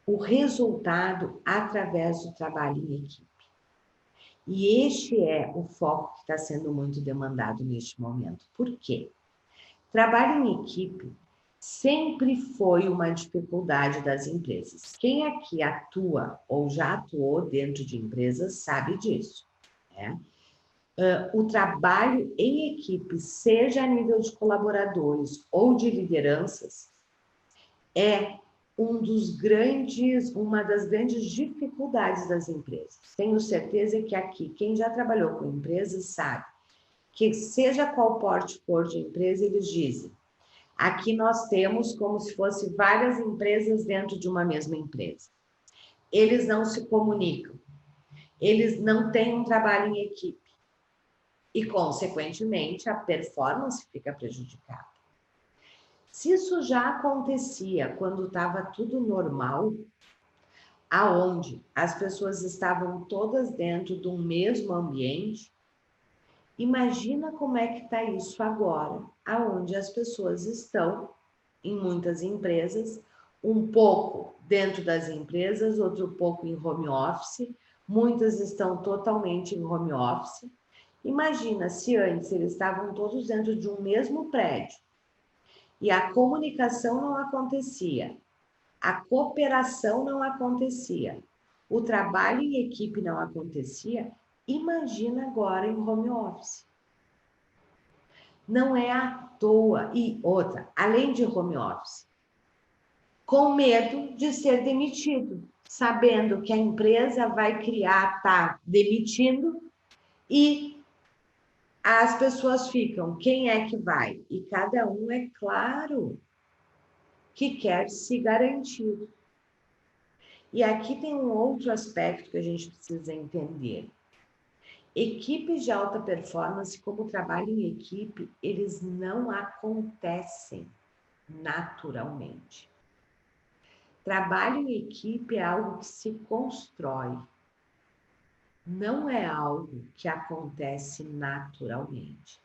o resultado através do trabalho em equipe. E este é o foco que está sendo muito demandado neste momento. Por quê? Trabalho em equipe sempre foi uma dificuldade das empresas. Quem aqui atua ou já atuou dentro de empresas sabe disso, né? O trabalho em equipe, seja a nível de colaboradores ou de lideranças, é uma das grandes dificuldades das empresas. Tenho certeza que aqui, quem já trabalhou com empresas sabe que seja qual porte for de empresa, eles dizem, aqui nós temos como se fosse várias empresas dentro de uma mesma empresa. Eles não se comunicam, eles não têm um trabalho em equipe e, consequentemente, a performance fica prejudicada. Se isso já acontecia quando estava tudo normal, aonde as pessoas estavam todas dentro de um mesmo ambiente, imagina como é que está isso agora, aonde as pessoas estão em muitas empresas, um pouco dentro das empresas, outro pouco em home office, muitas estão totalmente em home office. Imagina se antes eles estavam todos dentro de um mesmo prédio e a comunicação não acontecia, a cooperação não acontecia, o trabalho em equipe não acontecia, imagina agora em home office. Não é à toa. E outra, além de home office, com medo de ser demitido, sabendo que a empresa vai tá demitindo e as pessoas ficam, quem é que vai? E cada um, é claro, que quer se garantir. E aqui tem um outro aspecto que a gente precisa entender. Equipes de alta performance, como trabalho em equipe, eles não acontecem naturalmente. Trabalho em equipe é algo que se constrói, não é algo que acontece naturalmente.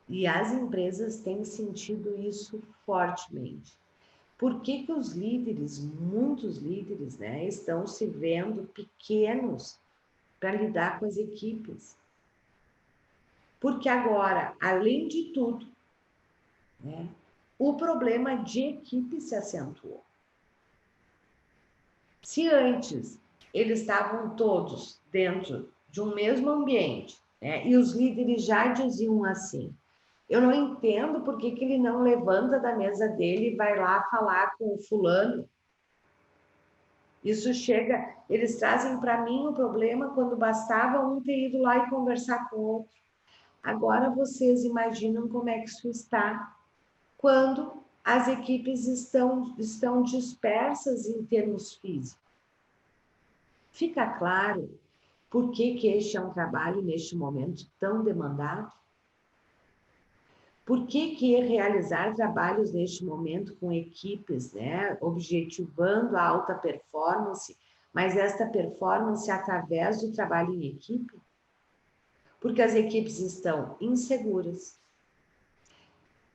E as empresas têm sentido isso fortemente. Por que que os líderes, muitos líderes, né, estão se vendo pequenos para lidar com as equipes? Porque agora, além de tudo, né, o problema de equipe se acentuou. Se antes eles estavam todos dentro de um mesmo ambiente, né, e os líderes já diziam assim, eu não entendo por que ele não levanta da mesa dele e vai lá falar com o fulano. Isso chega, eles trazem para mim o problema quando bastava um ter ido lá e conversar com o outro. Agora vocês imaginam como é que isso está quando as equipes estão dispersas em termos físicos. Fica claro por que este é um trabalho, neste momento, tão demandado? Por que realizar trabalhos neste momento com equipes, né, objetivando a alta performance, mas esta performance através do trabalho em equipe? Porque as equipes estão inseguras.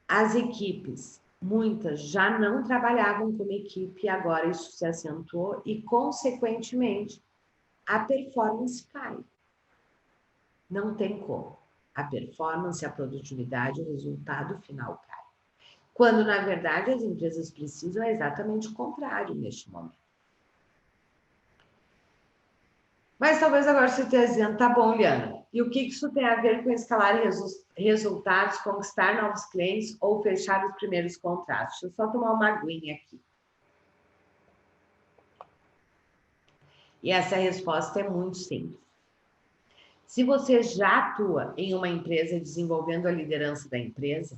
As equipes, muitas já não trabalhavam como equipe, agora isso se acentuou e, consequentemente, a performance cai. Não tem como. A performance, a produtividade, o resultado final cai. Quando, na verdade, as empresas precisam exatamente o contrário neste momento. Mas talvez agora você esteja dizendo, tá bom, Liana, e o que isso tem a ver com escalar resultados, conquistar novos clientes ou fechar os primeiros contratos? Deixa eu só tomar uma aguinha aqui. E essa resposta é muito simples. Se você já atua em uma empresa desenvolvendo a liderança da empresa,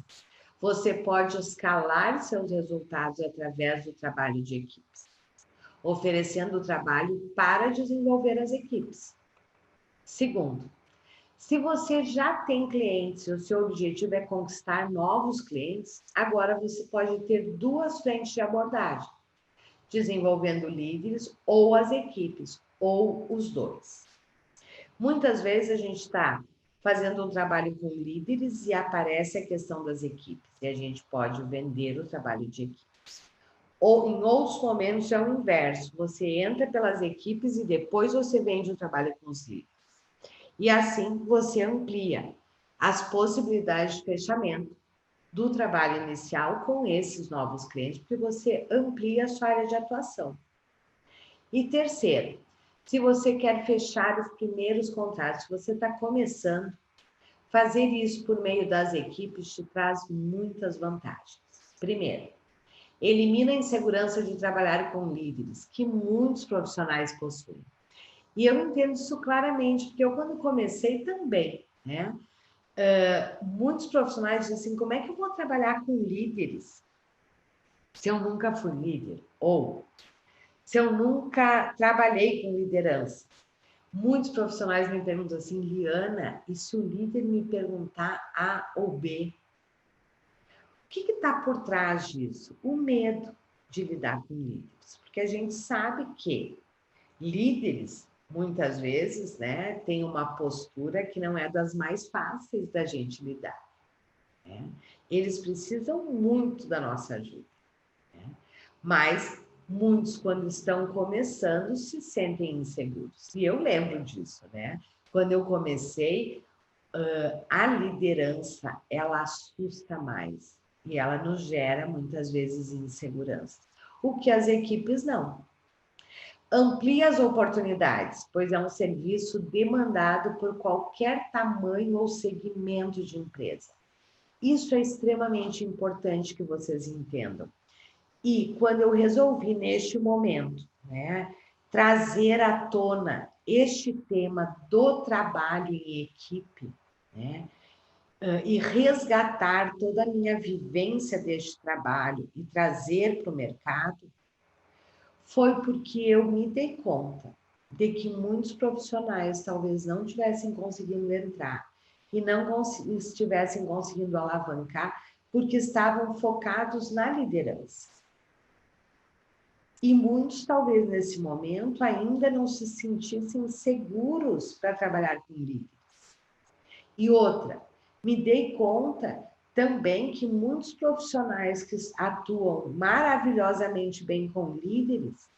você pode escalar seus resultados através do trabalho de equipes, oferecendo o trabalho para desenvolver as equipes. Segundo, se você já tem clientes e o seu objetivo é conquistar novos clientes, agora você pode ter duas frentes de abordagem, desenvolvendo líderes ou as equipes, ou os dois. Muitas vezes a gente está fazendo um trabalho com líderes e aparece a questão das equipes, e a gente pode vender o trabalho de equipes. Ou em outros momentos é o inverso, você entra pelas equipes e depois você vende o trabalho com os líderes. E assim você amplia as possibilidades de fechamento do trabalho inicial com esses novos clientes, porque você amplia a sua área de atuação. E terceiro, se você quer fechar os primeiros contratos, se você está começando, fazer isso por meio das equipes te traz muitas vantagens. Primeiro, elimina a insegurança de trabalhar com líderes, que muitos profissionais possuem. E eu entendo isso claramente, porque eu, quando comecei também, né? Muitos profissionais dizem assim, como é que eu vou trabalhar com líderes se eu nunca fui líder? Ou se eu nunca trabalhei com liderança? Muitos profissionais me perguntam assim, Liana, e se o líder me perguntar A ou B? O que está por trás disso? O medo de lidar com líderes. Porque a gente sabe que líderes, muitas vezes, né, têm uma postura que não é das mais fáceis da gente lidar. Né? Eles precisam muito da nossa ajuda. Né? Mas muitos, quando estão começando, se sentem inseguros. E eu lembro disso, né? Quando eu comecei, a liderança, ela assusta mais. E ela nos gera, muitas vezes, insegurança. O que as equipes não. Amplia as oportunidades, pois é um serviço demandado por qualquer tamanho ou segmento de empresa. Isso é extremamente importante que vocês entendam. E quando eu resolvi, neste momento, né, trazer à tona este tema do trabalho em equipe, né, e resgatar toda a minha vivência deste trabalho e trazer para o mercado, foi porque eu me dei conta de que muitos profissionais talvez não tivessem conseguindo entrar e não estivessem conseguindo alavancar porque estavam focados na liderança. E muitos, talvez, nesse momento, ainda não se sentissem seguros para trabalhar com líderes. E outra, me dei conta também que muitos profissionais que atuam maravilhosamente bem com líderes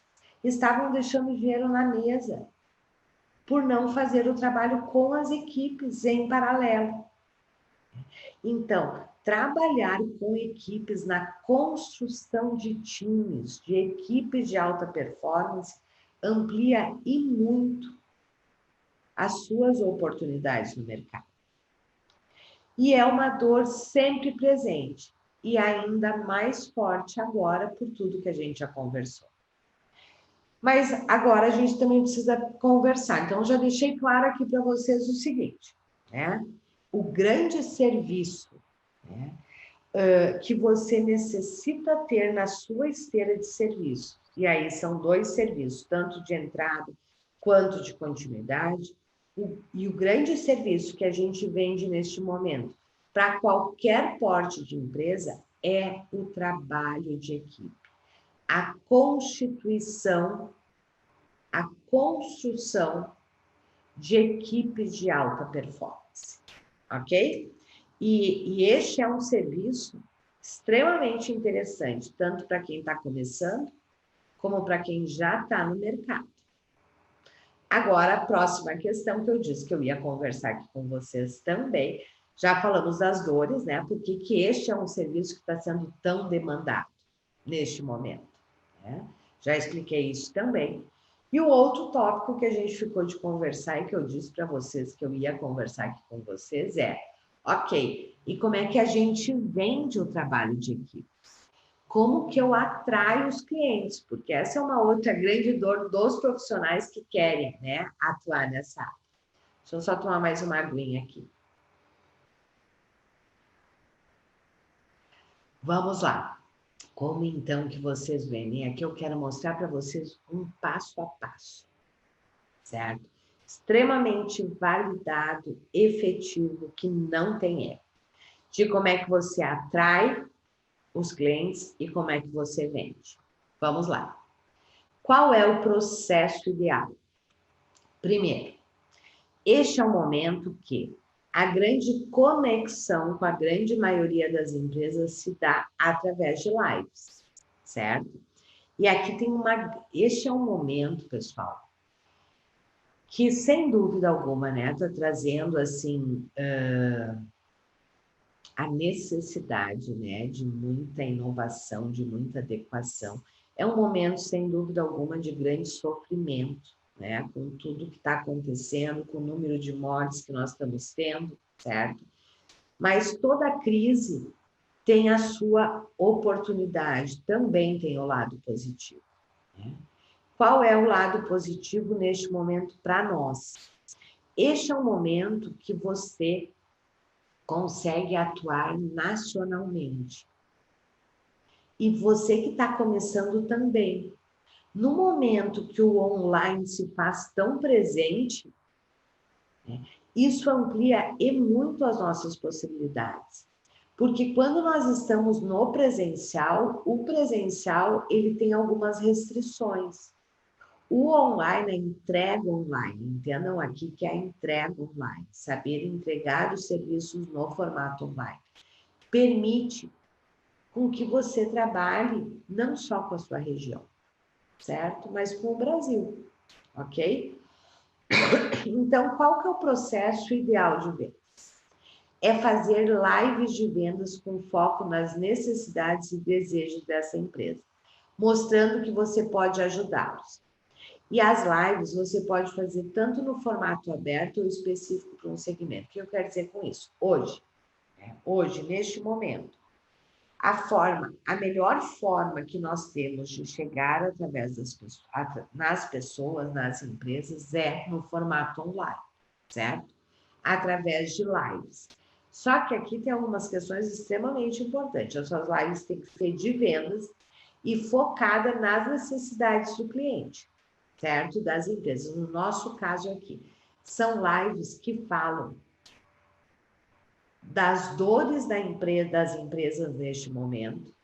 estavam deixando dinheiro na mesa por não fazer o trabalho com as equipes em paralelo. Então, trabalhar com equipes na construção de times, de equipes de alta performance, amplia e muito as suas oportunidades no mercado. E é uma dor sempre presente e ainda mais forte agora por tudo que a gente já conversou. Mas agora a gente também precisa conversar. Então, já deixei claro aqui para vocês o seguinte, né? O grande serviço, né, que você necessita ter na sua esteira de serviço, e aí são dois serviços, tanto de entrada quanto de continuidade, e o grande serviço que a gente vende neste momento para qualquer porte de empresa é o trabalho de equipe. A constituição, a construção de equipes de alta performance, ok? E este é um serviço extremamente interessante, tanto para quem está começando, como para quem já está no mercado. Agora, a próxima questão que eu disse que eu ia conversar aqui com vocês também, já falamos das dores, né? Por que este é um serviço que está sendo tão demandado neste momento, né? Já expliquei isso também. E o outro tópico que a gente ficou de conversar e que eu disse para vocês que eu ia conversar aqui com vocês é, ok, e como é que a gente vende o trabalho de equipe? Como que eu atraio os clientes? Porque essa é uma outra grande dor dos profissionais que querem, né, atuar nessa área. Deixa eu só tomar mais uma aguinha aqui. Vamos lá. Como então que vocês vendem? Aqui eu quero mostrar para vocês um passo a passo, certo? Extremamente validado, efetivo, que não tem erro. De como é que você atrai os clientes e como é que você vende. Vamos lá. Qual é o processo ideal? Primeiro, este é o momento que a grande conexão com a grande maioria das empresas se dá através de lives, certo? E aqui tem este é um momento, pessoal, que sem dúvida alguma, né, está trazendo assim a necessidade, né, de muita inovação, de muita adequação. É um momento, sem dúvida alguma, de grande sofrimento, né, com tudo que está acontecendo, com o número de mortes que nós estamos tendo, certo? Mas toda crise tem a sua oportunidade, também tem o lado positivo, né? Qual é o lado positivo neste momento para nós? Este é um momento que você consegue atuar nacionalmente. E você que está começando também. No momento que o online se faz tão presente, né, isso amplia e muito as nossas possibilidades. Porque quando nós estamos no presencial, o presencial ele tem algumas restrições. O online, a entrega online, entendam aqui que é a entrega online, saber entregar os serviços no formato online, permite com que você trabalhe não só com a sua região, certo? Mas com o Brasil, ok? Então, qual que é o processo ideal de vendas? É fazer lives de vendas com foco nas necessidades e desejos dessa empresa, mostrando que você pode ajudá-los. E as lives você pode fazer tanto no formato aberto ou específico para um segmento. O que eu quero dizer com isso? Hoje, neste momento, a melhor forma que nós temos de chegar através nas pessoas, nas empresas, é no formato online, certo? Através de lives. Só que aqui tem algumas questões extremamente importantes. As suas lives têm que ser de vendas e focada nas necessidades do cliente, certo? Das empresas. No nosso caso aqui, são lives que falam das dores das empresas neste momento,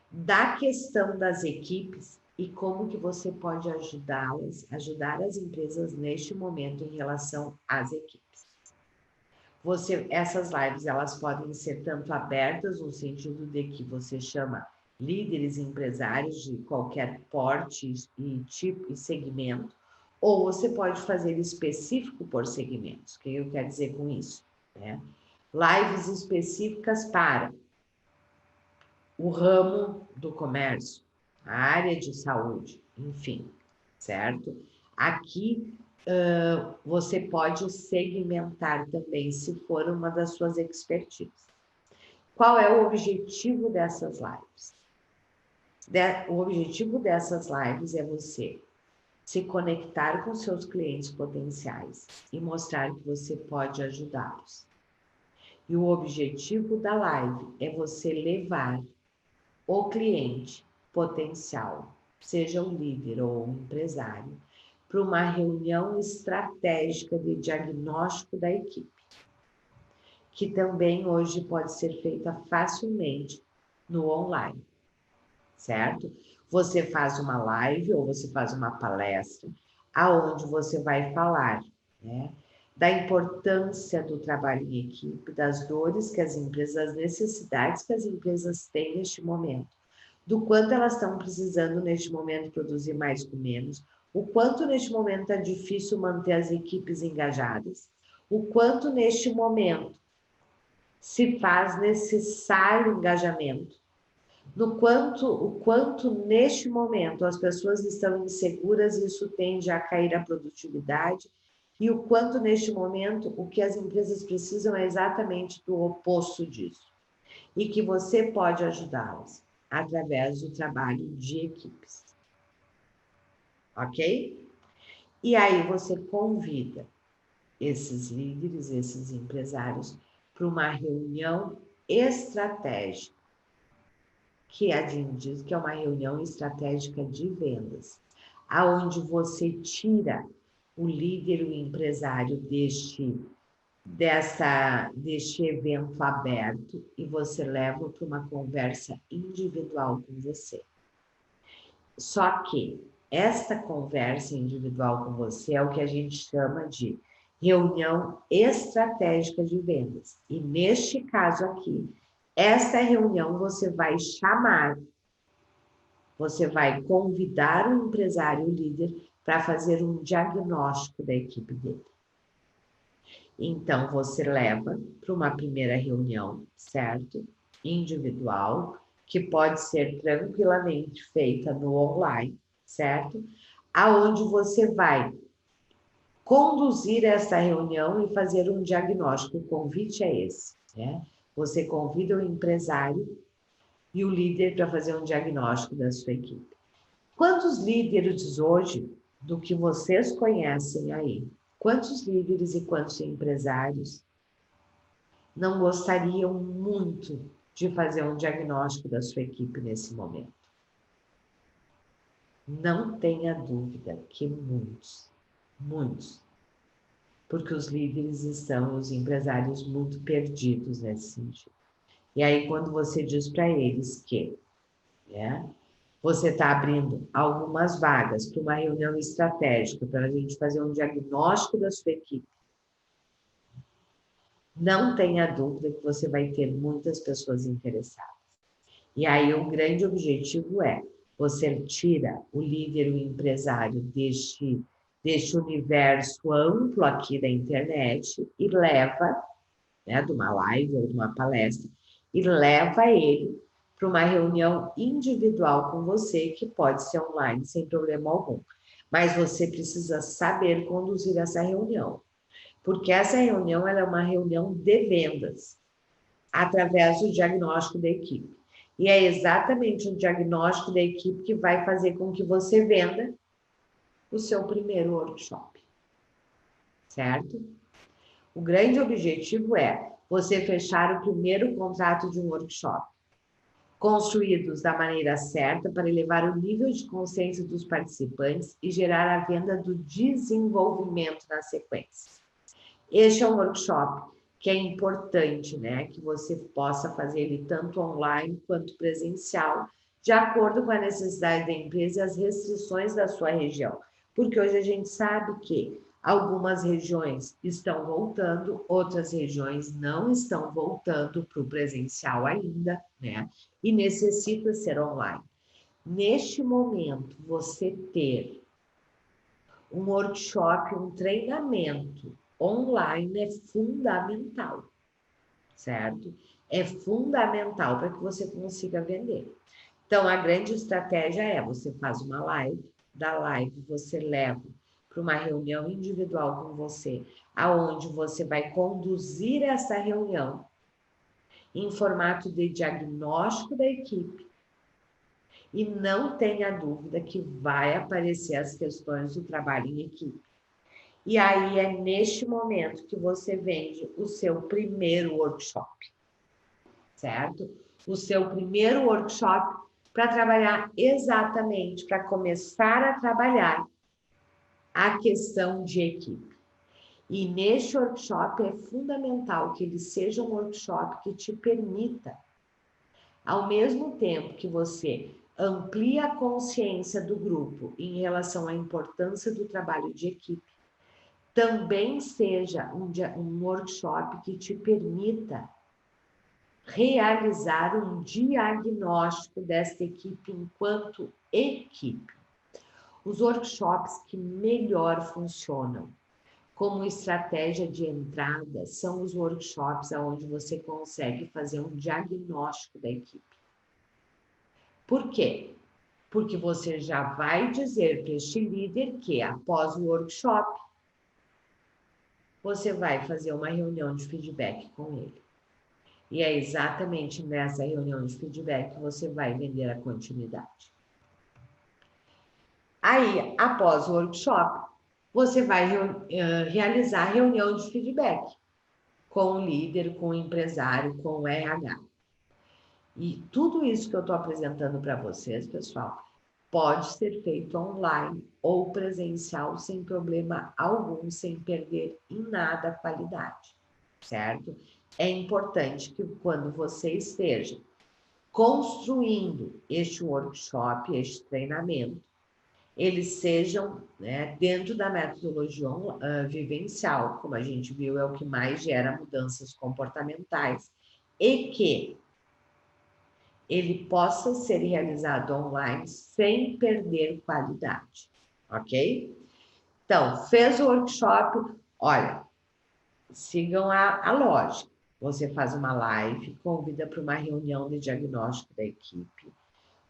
da questão das equipes e como que você pode ajudar as empresas neste momento em relação às equipes. Essas lives, elas podem ser tanto abertas, no sentido de que você chama líderes empresários de qualquer porte e tipo e segmento, ou você pode fazer específico por segmentos. O que eu quero dizer com isso, né? Lives específicas para o ramo do comércio, a área de saúde, enfim, certo? Aqui você pode segmentar também, se for uma das suas expertises. Qual é o objetivo dessas lives? O objetivo dessas lives é você se conectar com seus clientes potenciais e mostrar que você pode ajudá-los. E o objetivo da live é você levar o cliente potencial, seja um líder ou um empresário, para uma reunião estratégica de diagnóstico da equipe, que também hoje pode ser feita facilmente no online, certo? Você faz uma live ou você faz uma palestra, aonde você vai falar, né, da importância do trabalho em equipe, das dores que as empresas, das necessidades que as empresas têm neste momento, do quanto elas estão precisando neste momento produzir mais com menos, o quanto neste momento é difícil manter as equipes engajadas, o quanto neste momento se faz necessário engajamento, o quanto neste momento as pessoas estão inseguras e isso tende a cair a produtividade, e o quanto neste momento o que as empresas precisam é exatamente do oposto disso, e que você pode ajudá-las através do trabalho de equipes. Ok? E aí você convida esses líderes, esses empresários, para uma reunião estratégica, que a gente diz que é uma reunião estratégica de vendas, aonde você tira o líder, o empresário deste evento aberto e você leva para uma conversa individual com você. Só que esta conversa individual com você é o que a gente chama de reunião estratégica de vendas. E neste caso aqui, esta reunião você vai chamar, você vai convidar o empresário, o líder, para fazer um diagnóstico da equipe dele. Então, você leva para uma primeira reunião, certo? Individual, que pode ser tranquilamente feita no online, certo? Aonde você vai conduzir essa reunião e fazer um diagnóstico. O convite é esse, né? Você convida o empresário e o líder para fazer um diagnóstico da sua equipe. Quantos líderes hoje, do que vocês conhecem aí, quantos líderes e quantos empresários não gostariam muito de fazer um diagnóstico da sua equipe nesse momento? Não tenha dúvida que muitos, porque os líderes estão, os empresários, muito perdidos nesse sentido. E aí, quando você diz para eles que, né, você está abrindo algumas vagas para uma reunião estratégica, para a gente fazer um diagnóstico da sua equipe, não tenha dúvida que você vai ter muitas pessoas interessadas. E aí o grande objetivo é, você tira o líder, o empresário deste universo amplo aqui da internet e leva, né, de uma live ou de uma palestra, e leva ele para uma reunião individual com você, que pode ser online sem problema algum. Mas você precisa saber conduzir essa reunião, porque essa reunião ela é uma reunião de vendas, através do diagnóstico da equipe. E é exatamente o diagnóstico da equipe que vai fazer com que você venda o seu primeiro workshop, certo? O grande objetivo é você fechar o primeiro contrato de um workshop, construídos da maneira certa para elevar o nível de consciência dos participantes e gerar a venda do desenvolvimento na sequência. Este é um workshop que é importante, né, que você possa fazer ele tanto online quanto presencial, de acordo com a necessidade da empresa e as restrições da sua região. Porque hoje a gente sabe que algumas regiões estão voltando, outras regiões não estão voltando para o presencial ainda, né? E necessita ser online. Neste momento, você ter um workshop, um treinamento online é fundamental, certo? É fundamental para que você consiga vender. Então, a grande estratégia é, você faz uma live, da live você leva para uma reunião individual com você, aonde você vai conduzir essa reunião em formato de diagnóstico da equipe. E não tenha dúvida que vai aparecer as questões do trabalho em equipe. E aí é neste momento que você vende o seu primeiro workshop, certo? O seu primeiro workshop para trabalhar exatamente, para começar a trabalhar a questão de equipe. E neste workshop é fundamental que ele seja um workshop que te permita, ao mesmo tempo que você amplia a consciência do grupo em relação à importância do trabalho de equipe, também seja um workshop que te permita realizar um diagnóstico desta equipe enquanto equipe. Os workshops que melhor funcionam como estratégia de entrada são os workshops onde você consegue fazer um diagnóstico da equipe. Por quê? Porque você já vai dizer para este líder que, após o workshop, você vai fazer uma reunião de feedback com ele. E é exatamente nessa reunião de feedback que você vai vender a continuidade. Aí, após o workshop, você vai realizar a reunião de feedback com o líder, com o empresário, com o RH. E tudo isso que eu estou apresentando para vocês, pessoal, pode ser feito online ou presencial sem problema algum, sem perder em nada a qualidade, certo? É importante que quando você esteja construindo este workshop, este treinamento, eles sejam, né, dentro da metodologia vivencial, como a gente viu, é o que mais gera mudanças comportamentais, e que ele possa ser realizado online sem perder qualidade, ok? Então, fez o workshop, olha, sigam a lógica. Você faz uma live, convida para uma reunião de diagnóstico da equipe,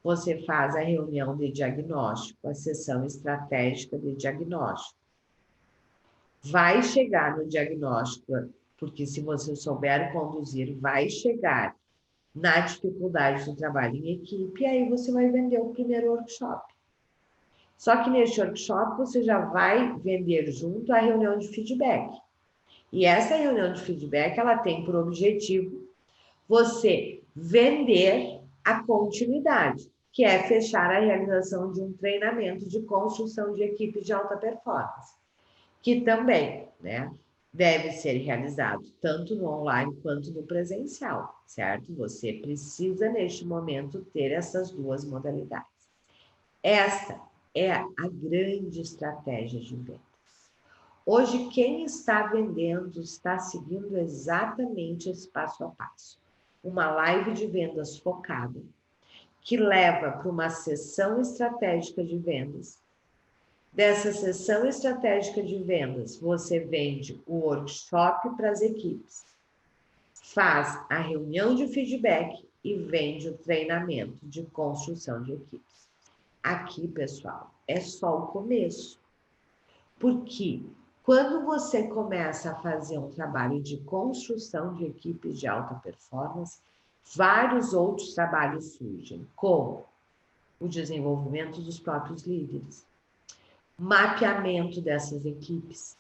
você faz a reunião de diagnóstico, a sessão estratégica de diagnóstico. Vai chegar no diagnóstico, porque se você souber conduzir, vai chegar na dificuldade do trabalho em equipe, e aí você vai vender o primeiro workshop. Só que neste workshop você já vai vender junto a reunião de feedback. E essa reunião de feedback, ela tem por objetivo você vender a continuidade, que é fechar a realização de um treinamento de construção de equipe de alta performance, que também, né, deve ser realizado tanto no online quanto no presencial, certo? Você precisa, neste momento, ter essas duas modalidades. Esta é a grande estratégia de vendas. Hoje, quem está vendendo está seguindo exatamente esse passo a passo. Uma live de vendas focada, que leva para uma sessão estratégica de vendas. Dessa sessão estratégica de vendas, você vende o workshop para as equipes, faz a reunião de feedback e vende o treinamento de construção de equipes. Aqui, pessoal, é só o começo. Porque quando você começa a fazer um trabalho de construção de equipes de alta performance, vários outros trabalhos surgem, como o desenvolvimento dos próprios líderes, mapeamento dessas equipes,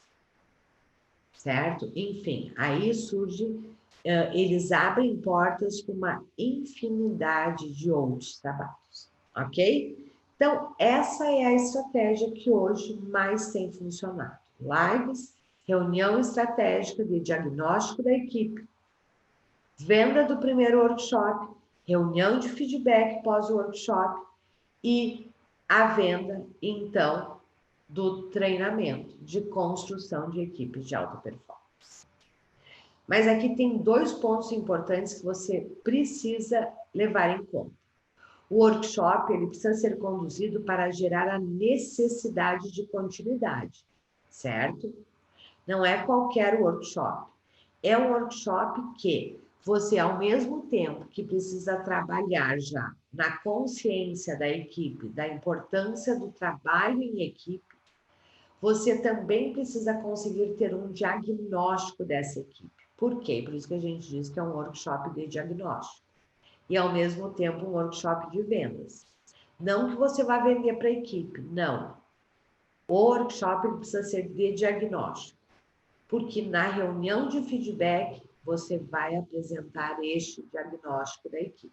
certo? Enfim, aí surge, eles abrem portas para uma infinidade de outros trabalhos, ok? Então, essa é a estratégia que hoje mais tem funcionado. Lives, reunião estratégica de diagnóstico da equipe, venda do primeiro workshop, reunião de feedback pós-workshop e a venda, então, do treinamento de construção de equipes de alta performance. Mas aqui tem 2 pontos importantes que você precisa levar em conta. O workshop ele precisa ser conduzido para gerar a necessidade de continuidade, certo? Não é qualquer workshop. É um workshop que você, ao mesmo tempo que precisa trabalhar já na consciência da equipe, da importância do trabalho em equipe, você também precisa conseguir ter um diagnóstico dessa equipe. Por quê? Por isso que a gente diz que é um workshop de diagnóstico. E, ao mesmo tempo, um workshop de vendas. Não que você vá vender para a equipe, não. O workshop precisa ser de diagnóstico, porque na reunião de feedback, você vai apresentar este diagnóstico da equipe.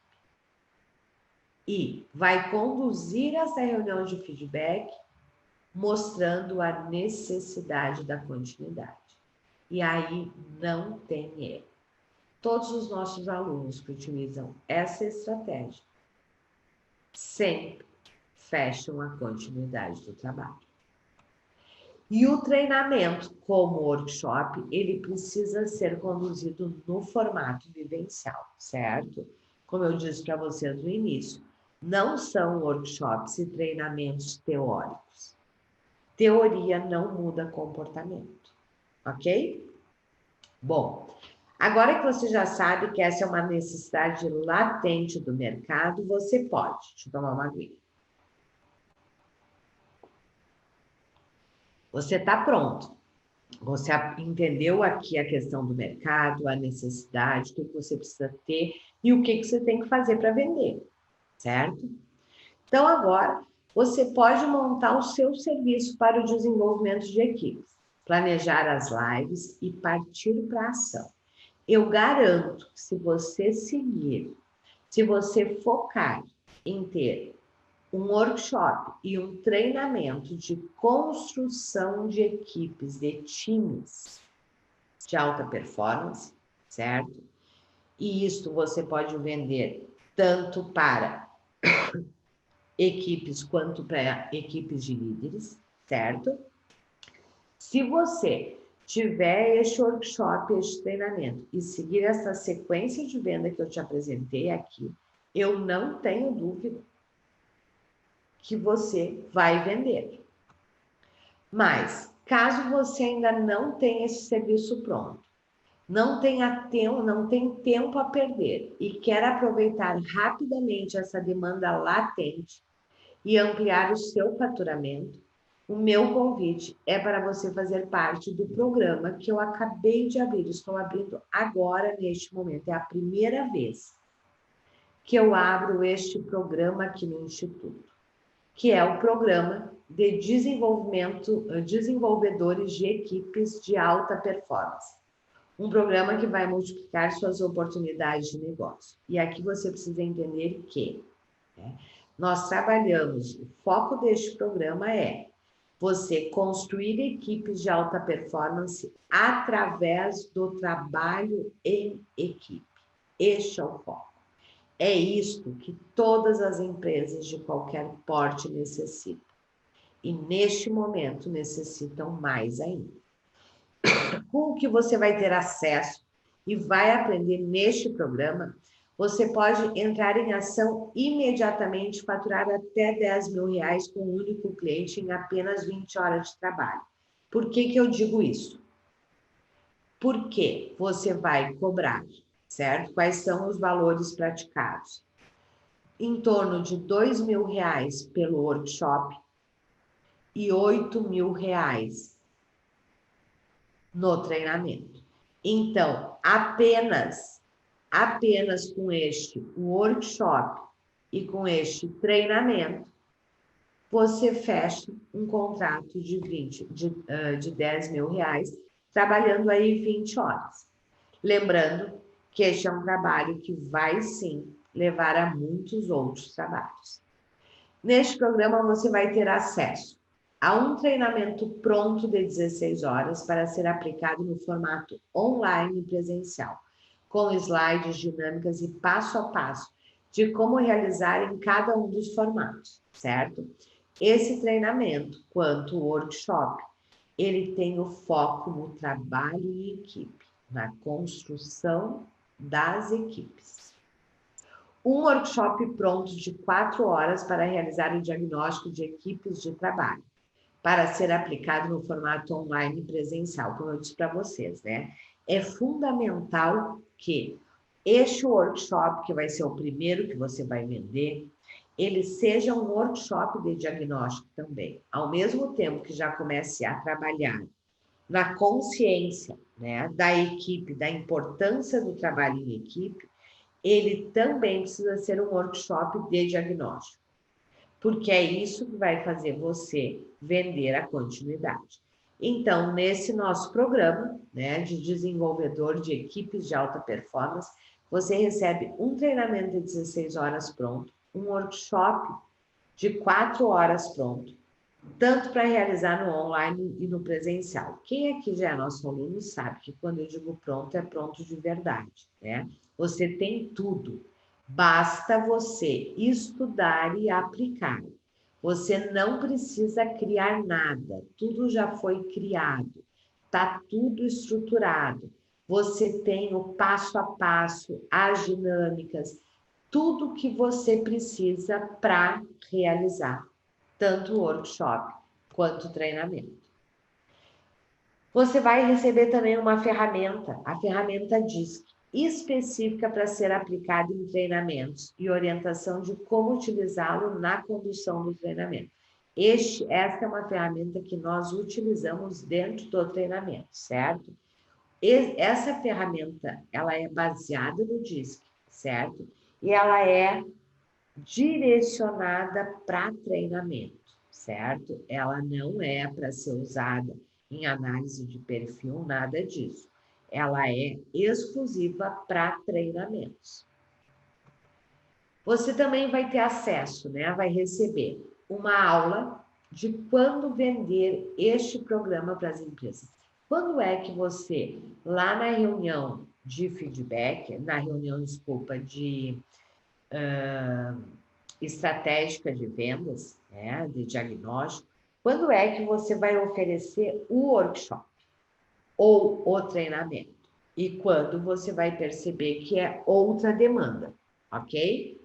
E vai conduzir essa reunião de feedback mostrando a necessidade da continuidade. E aí não tem erro. Todos os nossos alunos que utilizam essa estratégia sempre fecham a continuidade do trabalho. E o treinamento, como workshop, ele precisa ser conduzido no formato vivencial, certo? Como eu disse para vocês no início, não são workshops e treinamentos teóricos. Teoria não muda comportamento, ok? Bom, agora que você já sabe que essa é uma necessidade latente do mercado, você pode. Deixa eu tomar uma aguinha. Você está pronto. Você entendeu aqui a questão do mercado, a necessidade, o que você precisa ter e o que você tem que fazer para vender, certo? Então, agora, você pode montar o seu serviço para o desenvolvimento de equipes, planejar as lives e partir para a ação. Eu garanto que se você seguir, se você focar em ter um workshop e um treinamento de construção de equipes, de times de alta performance, certo? E isto você pode vender tanto para equipes quanto para equipes de líderes, certo? Se você tiver este workshop, este treinamento e seguir essa sequência de venda que eu te apresentei aqui, eu não tenho dúvida que você vai vender. Mas, caso você ainda não tenha esse serviço pronto, não tem tempo a perder e quer aproveitar rapidamente essa demanda latente e ampliar o seu faturamento, o meu convite é para você fazer parte do programa que eu acabei de abrir. Estou abrindo agora, neste momento. É a primeira vez que eu abro este programa aqui no Instituto, que é o programa de desenvolvedores de equipes de alta performance. Um programa que vai multiplicar suas oportunidades de negócio. E aqui você precisa entender que nós trabalhamos, o foco deste programa é você construir equipes de alta performance através do trabalho em equipe. Este é o foco. É isto que todas as empresas de qualquer porte necessitam. E neste momento necessitam mais ainda. Com o que você vai ter acesso e vai aprender neste programa, você pode entrar em ação imediatamente, faturar até R$10.000 com um único cliente em apenas 20 horas de trabalho. Por que eu digo isso? Porque você vai cobrar, certo? Quais são os valores praticados? Em torno de R$2.000 pelo workshop e R$8.000 no treinamento. Então, apenas com este workshop e com este treinamento, você fecha um contrato de R$10.000, trabalhando aí 20 horas. Lembrando que este é um trabalho que vai sim levar a muitos outros trabalhos. Neste programa, você vai ter acesso a um treinamento pronto de 16 horas para ser aplicado no formato online e presencial, com slides dinâmicas e passo a passo de como realizar em cada um dos formatos, certo? Esse treinamento, quanto o workshop, ele tem o foco no trabalho em equipe, na construção das equipes. Um workshop pronto de 4 horas para realizar o diagnóstico de equipes de trabalho, para ser aplicado no formato online e presencial, como eu disse para vocês, né? É fundamental que este workshop, que vai ser o primeiro que você vai vender, ele seja um workshop de diagnóstico também, ao mesmo tempo que já comece a trabalhar na consciência, né, da equipe, da importância do trabalho em equipe, ele também precisa ser um workshop de diagnóstico, porque é isso que vai fazer você vender a continuidade. Então, nesse nosso programa, né, de desenvolvedor de equipes de alta performance, você recebe um treinamento de 16 horas pronto, um workshop de 4 horas pronto, tanto para realizar no online e no presencial. Quem aqui já é nosso aluno sabe que quando eu digo pronto, é pronto de verdade, né? Você tem tudo, basta você estudar e aplicar. Você não precisa criar nada, tudo já foi criado, está tudo estruturado. Você tem o passo a passo, as dinâmicas, tudo que você precisa para realizar tanto o workshop quanto o treinamento. Você vai receber também uma ferramenta, a ferramenta DISC, específica para ser aplicada em treinamentos e orientação de como utilizá-lo na condução do treinamento. Esta é uma ferramenta que nós utilizamos dentro do treinamento, certo? Essa ferramenta, ela é baseada no DISC, certo? E ela é direcionada para treinamento, certo? Ela não é para ser usada em análise de perfil, nada disso. Ela é exclusiva para treinamentos. Você também vai ter acesso, né? Vai receber uma aula de quando vender este programa para as empresas. Quando é que você, lá na reunião de feedback, na reunião, desculpa, de estratégica de vendas, né, de diagnóstico, quando é que você vai oferecer o workshop ou o treinamento? E quando você vai perceber que é outra demanda, ok?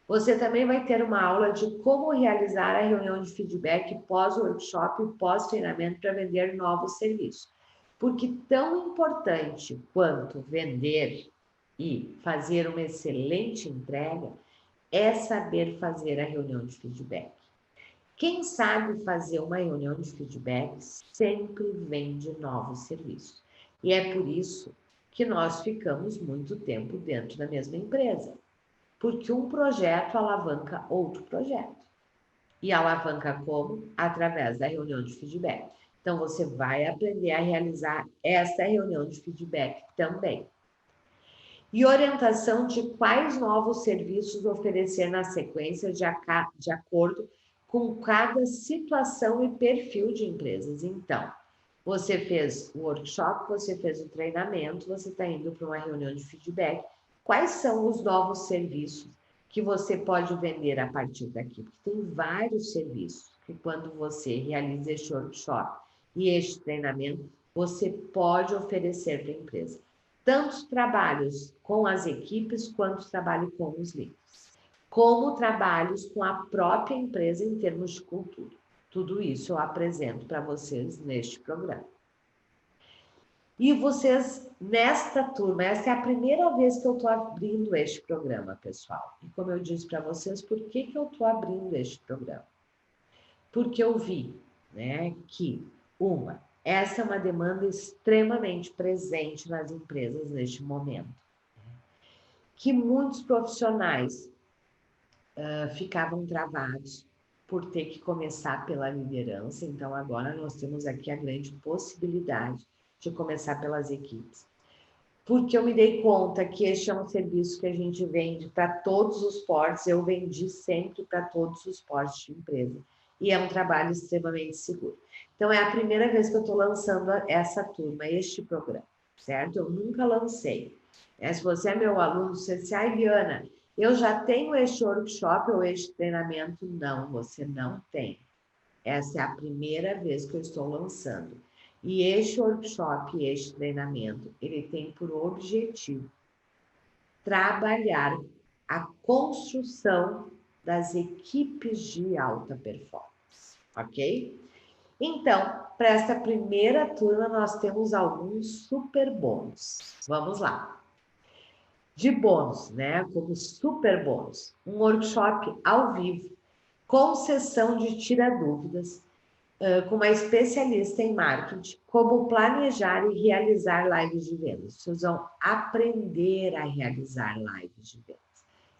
Você também vai ter uma aula de como realizar a reunião de feedback pós-workshop e pós-treinamento para vender novos serviços. Porque tão importante quanto vender e fazer uma excelente entrega é saber fazer a reunião de feedback. Quem sabe fazer uma reunião de feedback sempre vende novos serviços. E é por isso que nós ficamos muito tempo dentro da mesma empresa. Porque um projeto alavanca outro projeto. E alavanca como? Através da reunião de feedback. Então, você vai aprender a realizar essa reunião de feedback também. E orientação de quais novos serviços oferecer na sequência de acordo com cada situação e perfil de empresas. Então, você fez o workshop, você fez o treinamento, você está indo para uma reunião de feedback. Quais são os novos serviços que você pode vender a partir daqui? Porque tem vários serviços que quando você realiza este workshop e este treinamento, você pode oferecer para a empresa. Tanto trabalhos com as equipes, quanto trabalho com os líderes. Como trabalhos com a própria empresa em termos de cultura. Tudo isso eu apresento para vocês neste programa. E vocês, nesta turma, essa é a primeira vez que eu estou abrindo este programa, pessoal. E como eu disse para vocês, por que eu estou abrindo este programa? Porque eu vi, né, que essa é uma demanda extremamente presente nas empresas neste momento. Que muitos profissionais ficavam travados por ter que começar pela liderança. Então, agora nós temos aqui a grande possibilidade de começar pelas equipes. Porque eu me dei conta que este é um serviço que a gente vende para todos os portes, eu vendi sempre para todos os portes de empresa. E é um trabalho extremamente seguro. Então, é a primeira vez que eu estou lançando essa turma, este programa, certo? Eu nunca lancei. Se você é meu aluno, você disse, ai, Liana, eu já tenho este workshop ou este treinamento. Não, você não tem. Essa é a primeira vez que eu estou lançando. E este workshop, este treinamento, ele tem por objetivo trabalhar a construção das equipes de alta performance, ok? Então, para essa primeira turma, nós temos alguns super bônus. Vamos lá. De bônus, né? Como super bônus. Um workshop ao vivo, com sessão de tira dúvidas, com uma especialista em marketing, como planejar e realizar lives de vendas. Vocês vão aprender a realizar lives de vendas.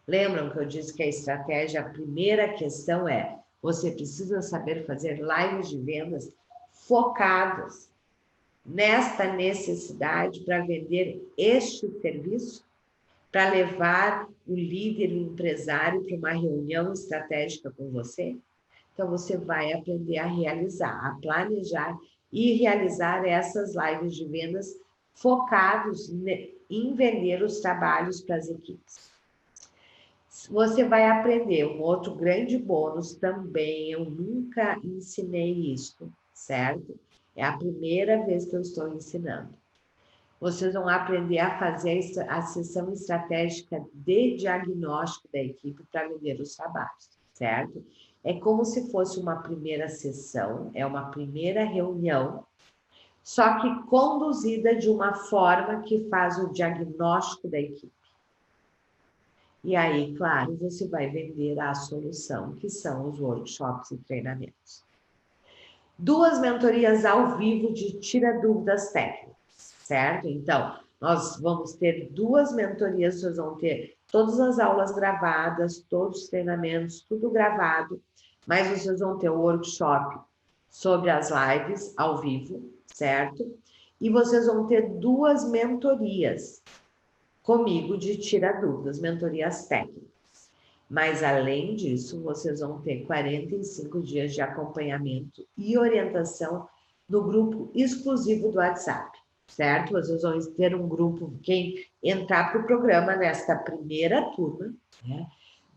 Lembram que eu disse que a estratégia, a primeira questão é, você precisa saber fazer lives de vendas focadas nesta necessidade para vender este serviço, para levar o líder, o empresário para uma reunião estratégica com você. Então, você vai aprender a realizar, a planejar e realizar essas lives de vendas focados em vender os trabalhos para as equipes. Você vai aprender um outro grande bônus também, eu nunca ensinei isso, certo? É a primeira vez que eu estou ensinando. Vocês vão aprender a fazer a sessão estratégica de diagnóstico da equipe para vender os trabalhos, certo? É como se fosse uma primeira sessão, é uma primeira reunião, só que conduzida de uma forma que faz o diagnóstico da equipe. E aí, claro, você vai vender a solução, que são os workshops e treinamentos. 2 mentorias ao vivo de tira dúvidas técnicas, certo? Então, nós vamos ter 2 mentorias, vocês vão ter todas as aulas gravadas, todos os treinamentos, tudo gravado, mas vocês vão ter o workshop sobre as lives ao vivo, certo? E vocês vão ter 2 mentorias comigo de tira dúvidas, mentorias técnicas. Mas, além disso, vocês vão ter 45 dias de acompanhamento e orientação no grupo exclusivo do WhatsApp, certo? Vocês vão ter um grupo, quem entrar para o programa nesta primeira turma, né,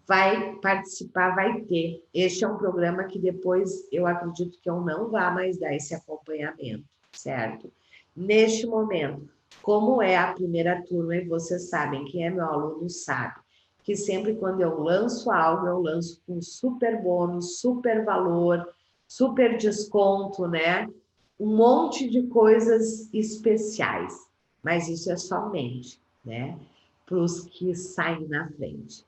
vai participar, vai ter. Este é um programa que depois eu acredito que eu não vá mais dar esse acompanhamento, certo? Neste momento, como é a primeira turma, e vocês sabem, quem é meu aluno sabe, que sempre quando eu lanço algo, eu lanço com super bônus, super valor, super desconto, né? Um monte de coisas especiais. Mas isso é somente, né, para os que saem na frente.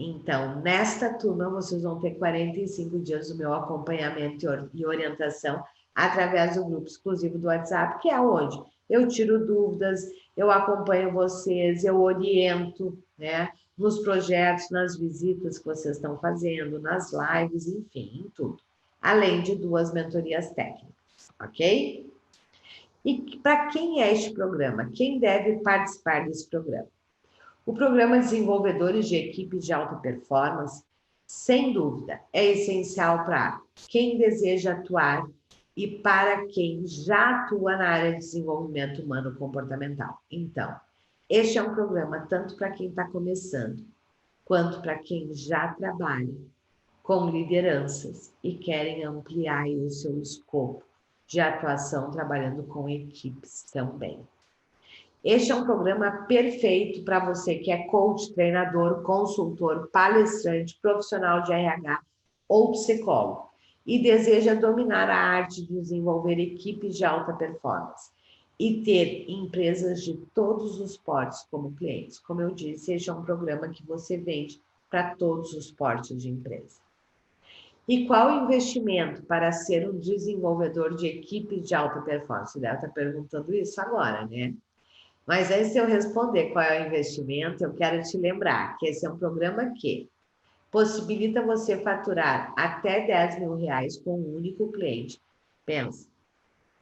Então, nesta turma, vocês vão ter 45 dias do meu acompanhamento e orientação através do grupo exclusivo do WhatsApp, que é onde eu tiro dúvidas, eu acompanho vocês, eu oriento, né, nos projetos, nas visitas que vocês estão fazendo, nas lives, enfim, em tudo. Além de 2 mentorias técnicas, ok? E para quem é este programa? Quem deve participar desse programa? O programa Desenvolvedores de Equipes de Alta Performance, sem dúvida, é essencial para quem deseja atuar e para quem já atua na área de desenvolvimento humano comportamental. Então, este é um programa tanto para quem está começando, quanto para quem já trabalha com lideranças e querem ampliar o seu escopo de atuação trabalhando com equipes também. Este é um programa perfeito para você que é coach, treinador, consultor, palestrante, profissional de RH ou psicólogo e deseja dominar a arte de desenvolver equipes de alta performance e ter empresas de todos os portes como clientes. Como eu disse, este é um programa que você vende para todos os portes de empresa. E qual o investimento para ser um desenvolvedor de equipes de alta performance? Você deve estar perguntando isso agora, né? Mas aí, se eu responder qual é o investimento, eu quero te lembrar que esse é um programa que possibilita você faturar até R$10.000 com um único cliente. Pensa,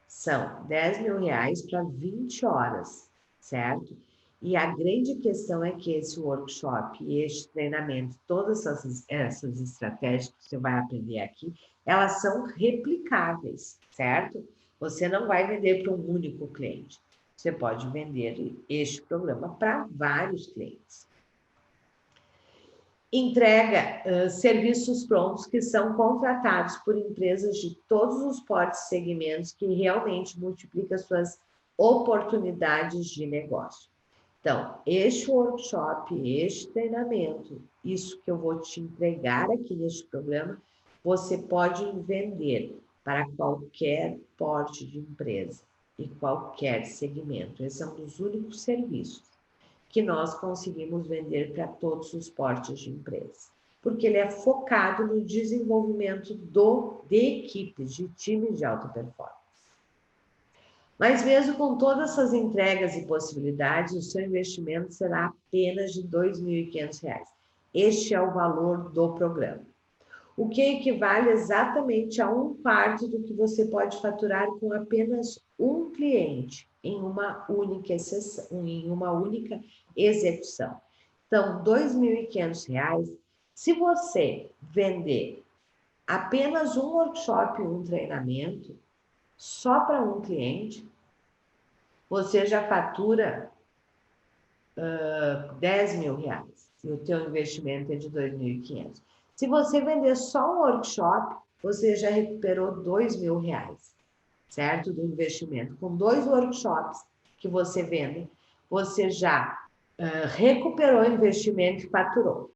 são R$10.000 para 20 horas, certo? E a grande questão é que esse workshop e este treinamento, todas essas estratégias que você vai aprender aqui, elas são replicáveis, certo? Você não vai vender para um único cliente. Você pode vender este programa para vários clientes. Entrega serviços prontos que são contratados por empresas de todos os portes e segmentos que realmente multiplicam suas oportunidades de negócio. Então, este workshop, este treinamento, isso que eu vou te entregar aqui neste programa, você pode vender para qualquer porte de empresa e qualquer segmento. Esse é um dos únicos serviços que nós conseguimos vender para todos os portes de empresa, porque ele é focado no desenvolvimento de equipes, de times de alta performance. Mas mesmo com todas essas entregas e possibilidades, o seu investimento será apenas de R$2.500. Este é o valor do programa, o que equivale exatamente a 1/4 do que você pode faturar com apenas um cliente em uma única execução. Então, R$2.500, se você vender apenas um workshop, um treinamento, só para um cliente, você já fatura 10 mil reais. E o teu investimento é de 2.500. Se você vender só um workshop, você já recuperou 2 mil reais, certo? Do investimento. Com 2 workshops que você vende, você já recuperou o investimento e faturou.